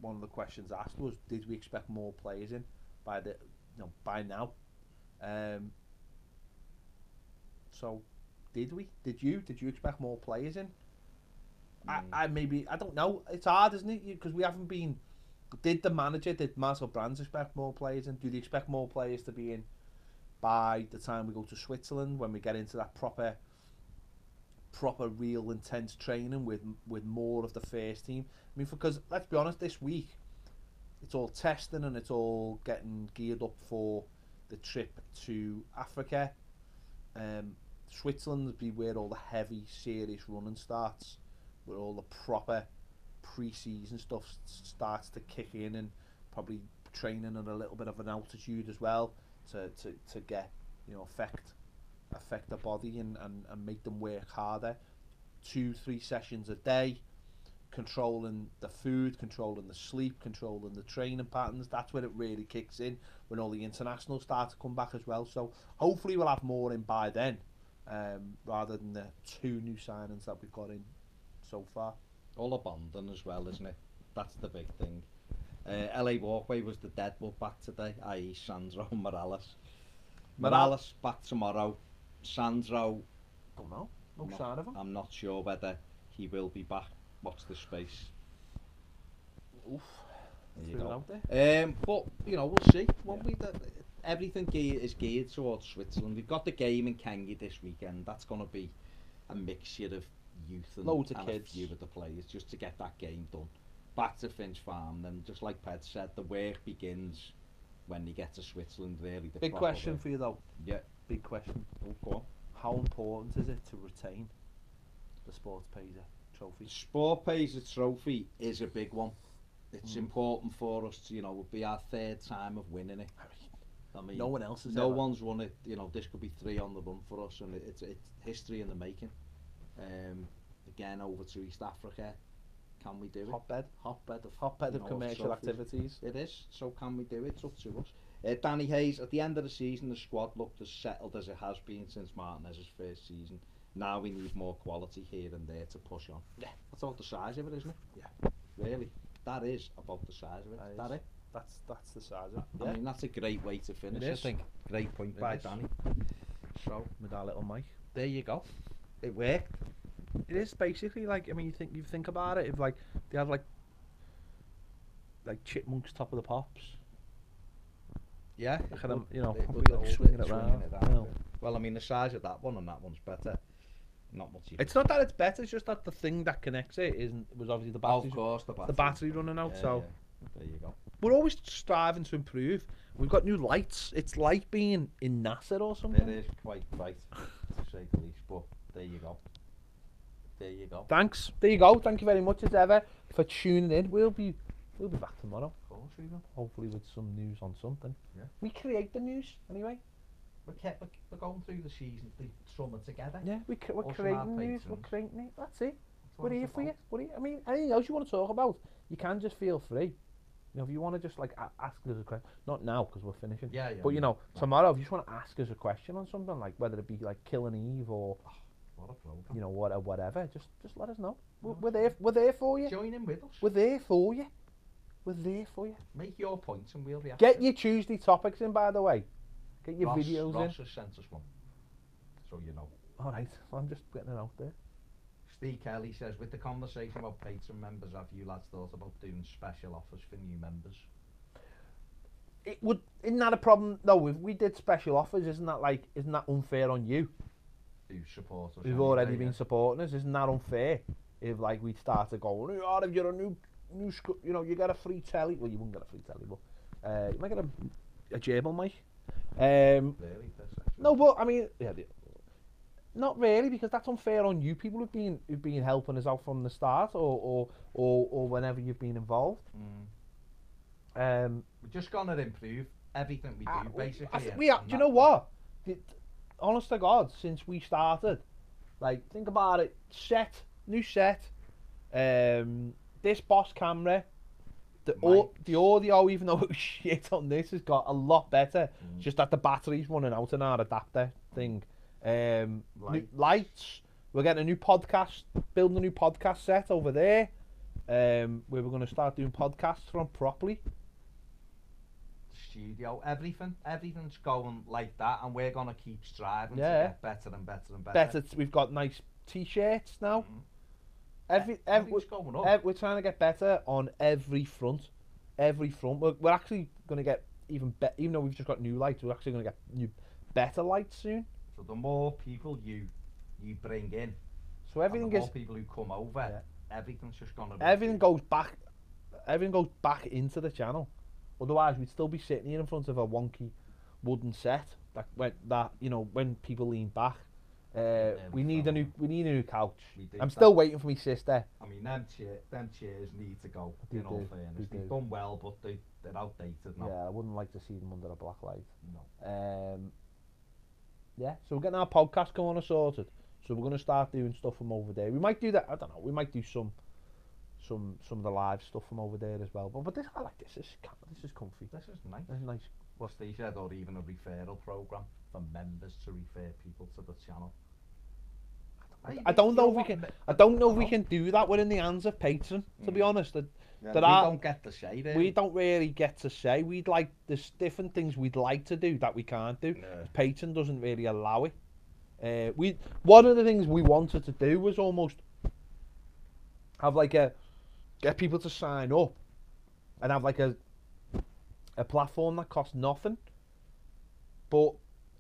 one of the questions asked was, did we expect more players in by now? So did we? Did you expect more players in? I don't know. It's hard, isn't it? Because we haven't been. Did Marcel Brands expect more players in? Do they expect more players to be in by the time we go to Switzerland, when we get into that proper real intense training with more of the first team? I mean, because let's be honest, this week it's all testing and it's all getting geared up for the trip to Africa. Switzerland would be where all the heavy, serious running starts, where all the proper pre-season stuff starts to kick in, and probably training at a little bit of an altitude as well to get, you know, affect the body and make them work harder. 2-3 sessions a day, controlling the food, controlling the sleep, controlling the training patterns. That's when it really kicks in, when all the internationals start to come back as well. So hopefully we'll have more in by then, rather than the 2 new signings that we've got in so far. All abandoned as well, isn't it? That's the big thing. LA Walkway was the deadwood back today, i.e. Sandro Morales. Morales back tomorrow. Sandro, don't know. No sign of him. I'm not sure whether he will be back. Watch the space. Oof. There you go. Out there. But you know, we'll see. Everything is geared towards Switzerland. We've got the game in Kengi this weekend. That's going to be a mixture of youth and loads of kids, a few of the players, just to get that game done. Back to Finch Farm, then just like Ped said, the work begins when you get to Switzerland. Really, the big question for you though. Yeah, big question. Oh, go on. How important is it to retain the Sportpesa trophy? The Sportpesa trophy is a big one. It's important for us to, you know, it'll be our 3rd time of winning it. I mean, no one else has. No one's won it. You know, this could be 3 on the run for us, and it's history in the making. Again, over to East Africa. Can we do it? Hotbed of commercial activities. It is. So can we do it? It's up to us. Danny Hayes, at the end of the season, the squad looked as settled as it has been since Martinez's first season. Now we need more quality here and there to push on. Yeah. That's about the size of it, isn't it? Yeah. Really. That is about the size of it. That it? That's the size of it. Yeah. I mean, that's a great way to finish, I think. Great point by Danny. So, with our little mic. There you go. It worked. It is basically like, I mean, you think about it, if like they have like chipmunks top of the pops. Yeah, kind of, you know, swinging it around. Well, I mean, the size of that one and that one's better. Not much. It's not that it's better; it's just that the thing that connects it was obviously the battery. Of course, the battery running out. Yeah, so there you go. We're always striving to improve. We've got new lights. It's like being in NASA or something. It is quite bright, to say the least. But there you go. There you go. Thanks. There you go. Thank you very much as ever for tuning in. We'll be back tomorrow. Of course we will. Hopefully with some news on something. Yeah. We create the news anyway. We're going through the season, the summer together. Yeah, we're creating news. We're creating it. That's it. We're here for you. I mean, anything else you want to talk about, you can just feel free. You You know, if you want to just like ask us a question, not now because we're finishing. Yeah. But you know, tomorrow, if you just want to ask us a question on something, like whether it be like Killing Eve or What a program. you know whatever, just let us know. We're there. We're there for you. Join in with us. We're there for you. We're there for you. Make your points and we'll react. Get your Tuesday topics in, by the way. Get your Ross, videos Ross in. has sent us one, so you know. All right, I'm just getting it out there. Steve Kelly says, with the conversation about patron members, have you lads thought about doing special offers for new members? Isn't that a problem? No, if we did special offers, isn't that unfair on you? Do support us? Who've already been supporting us, isn't that unfair? If like we started going, oh, if you're a new you know, you get a free telly. Well, you wouldn't get a free telly, but you might get a gerbil mic. Really? No, but I mean, not really, because that's unfair on you people who've been helping us out from the start, or whenever you've been involved. We're just gonna improve everything we do, basically. Do you know what? Honest to God, since we started, like, think about it. New set. This Boss camera. The audio, even though it was shit on this, has got a lot better. Just that the battery's running out in our adapter thing. Lights. We're getting a new podcast, building a new podcast set over there. Where we're going to start doing podcasts from properly. Studio, everything's going like that, and we're gonna keep striving to get better and better and better. We've got nice t-shirts now. Everything's going up. We're trying to get better on every front. We're actually going to get even better. Even though we've just got new lights, we're actually going to get better lights soon. So the more people you bring in, so everything the more people who come over, everything's just going to. Everything goes back into the channel. Otherwise, we'd still be sitting here in front of a wonky wooden set. When people lean back. We need a new couch. I'm still waiting for my sister. I mean, them chairs need to go. In all fairness, they've done well, but they're outdated now. Yeah, I wouldn't like to see them under a black light. No. Yeah, so we're getting our podcast going on sorted. So we're going to start doing stuff from over there. We might do that. I don't know. We might do some of the live stuff from over there as well. But this, I like this. This is comfy. This is nice. This is nice. What Steve said, or even a referral program for members to refer people to the channel. I don't know if we can. I don't know if we can do that. We're in the hands of Patreon, to be honest. We don't get to say. We don't really get to say. There's different things we'd like to do that we can't do. Patreon doesn't really allow it. One of the things we wanted to do was almost have get people to sign up and have like a platform that costs nothing,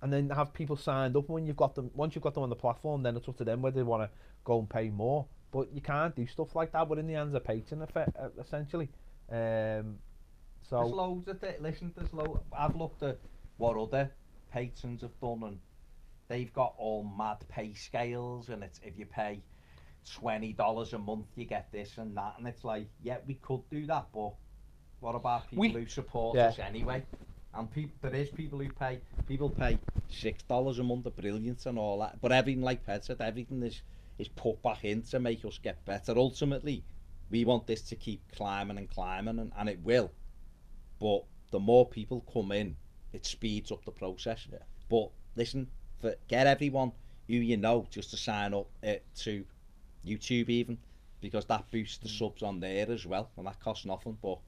and then have people signed up. And once you've got them on the platform, then it's up to them whether they want to go and pay more. But you can't do stuff like that. We're in the hands of Patreon, essentially. There's loads of it. Listen, I've looked at what other patrons have done, and they've got all mad pay scales, and it's if you pay $20 a month, you get this and that, and it's like, yeah, we could do that, but what about people who support us anyway? And there is people who pay $6 a month of brilliance and all that, but everything, like Ped said, everything is put back in to make us get better. Ultimately, we want this to keep climbing and climbing, and it will. But the more people come in, it speeds up the process. Yeah. But listen, get everyone who you know just to sign up to YouTube even, because that boosts the subs on there as well, and that costs nothing. But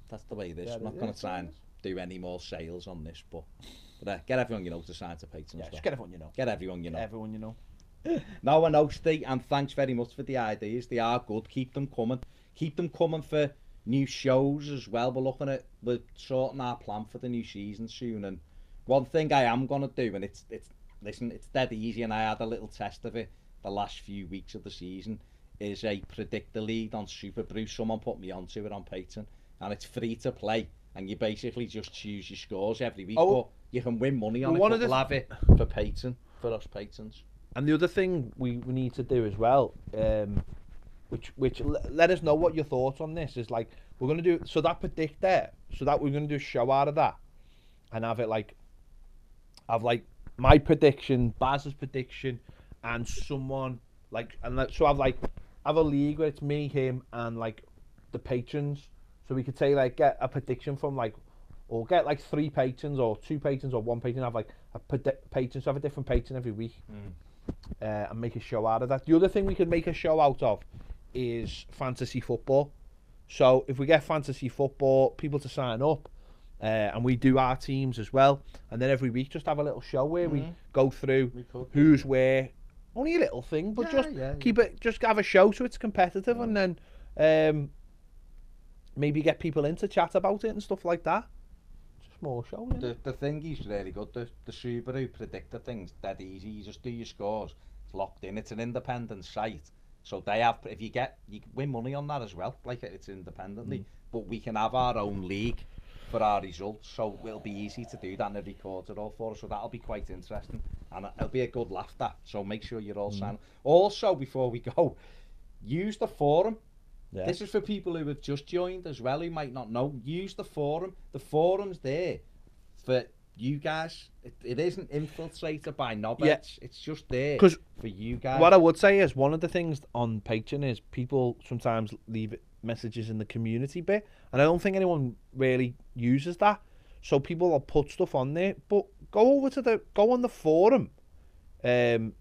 that's the way it is. Yeah, I'm not going to try and do any more sales on this, but get everyone you know to sign to Patreon. Yeah, just get everyone you know. Get everyone you know. Everyone you know. No, I know, Steve, and thanks very much for the ideas. They are good. Keep them coming. Keep them coming for new shows as well. We're sorting our plan for the new season soon. And one thing I am gonna do, and it's dead easy, and I had a little test of it the last few weeks of the season, is a predict the lead on Super Brew. Someone put me onto it on Patreon, and it's free to play, and you basically just choose your scores every week. But you can win money on it. We'll have it for Patreon, for us patrons. And the other thing we need to do as well, which let us know what your thoughts on this is. Like, we're going to do, so that predict there, so that we're going to do a show out of that, and have my prediction, Baz's prediction, and someone have a league where it's me, him, and like the patrons. So we could say like get a prediction from like, or get like 3 patrons or 2 patrons or 1 patron, have like a patron, so have a different patron every week, and make a show out of that. The other thing we could make a show out of is fantasy football. So if we get fantasy football people to sign up, and we do our teams as well, and then every week just have a little show where we go through who's where. Only a little thing, but keep it, just have a show so it's competitive, and then maybe get people in to chat about it and stuff like that. Just more show. The thing is really good. The Subaru predictor thing's dead easy. You just do your scores. It's locked in. It's an independent site, so they have. If you win money on that as well. Like it's independently, but we can have our own league for our results, so it'll be easy to do that, and it records it all for us, so that'll be quite interesting, and it'll be a good laugh, that, so make sure you're all signed. Also, before we go, use the forum. This is for people who have just joined as well, who might not know. Use the forum. The forum's there for you guys. It isn't infiltrated by knobheads. It's just there for you guys. What I would say is, one of the things on Patreon is people sometimes leave messages in the community bit, and I don't think anyone really uses that, so people will put stuff on there, but go on the forum, and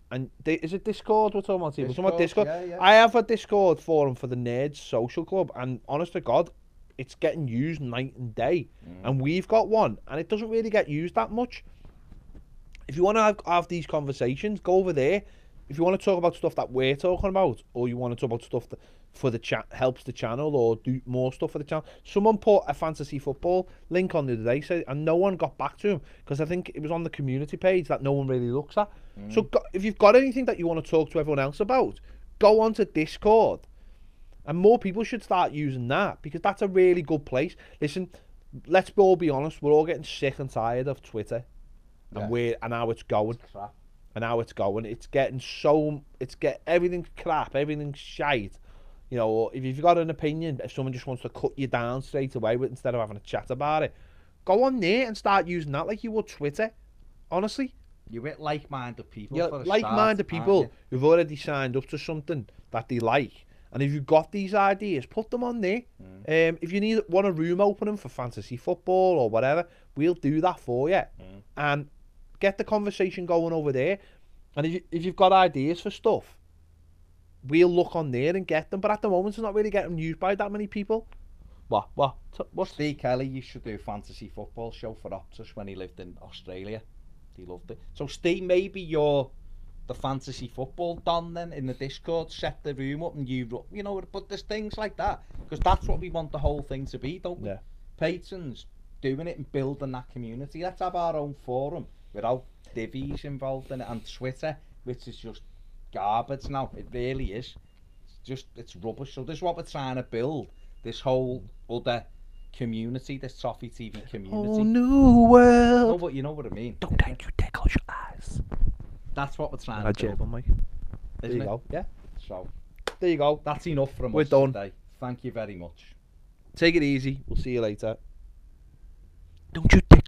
is it Discord we're talking about? Discord. Yeah. I have a Discord forum for the Nerds Social Club, and honest to God, it's getting used night and day, and we've got one, and it doesn't really get used that much. If you want to have these conversations, go over there. If you want to talk about stuff that we're talking about, or you want to talk about stuff that for the chat helps the channel, or do more stuff for the channel. Someone put a fantasy football link on the other day, and no one got back to him because I think it was on the community page that no one really looks at. So if you've got anything that you want to talk to everyone else about, go onto Discord, and more people should start using that, because that's a really good place. Listen, let's all be honest, we're all getting sick and tired of Twitter, and how it's going. And how it's going, everything's crap, everything's shite. You know, if you've got an opinion, if someone just wants to cut you down straight away instead of having a chat about it, go on there and start using that like you would Twitter. Honestly, you're with like-minded people. Yeah, like-minded people who've already signed up to something that they like, and if you've got these ideas, put them on there. If you want a room opening for fantasy football or whatever, we'll do that for you, and get the conversation going over there. And if you've got ideas for stuff, we'll look on there and get them. But at the moment, it's not really getting used by that many people. What? Steve Kelly used to do a fantasy football show for Optus when he lived in Australia. He loved it. So Steve, maybe you're the fantasy football don then in the Discord. Set the room up, and you know. But there's things like that, because that's what we want the whole thing to be, don't we? Patrons doing it and building that community. Let's have our own forum without divvies involved in it, and Twitter, which is just garbage now. It really is. It's rubbish. So this is what we're trying to build, this whole other community, this Toffee TV community. Oh, new world. No, but you know what I mean. Don't think you tickle your eyes. That's what we're trying to build. Mike. There you go. Yeah. So there you go. That's enough from us done today. Thank you very much. Take it easy. We'll see you later. Don't you tickle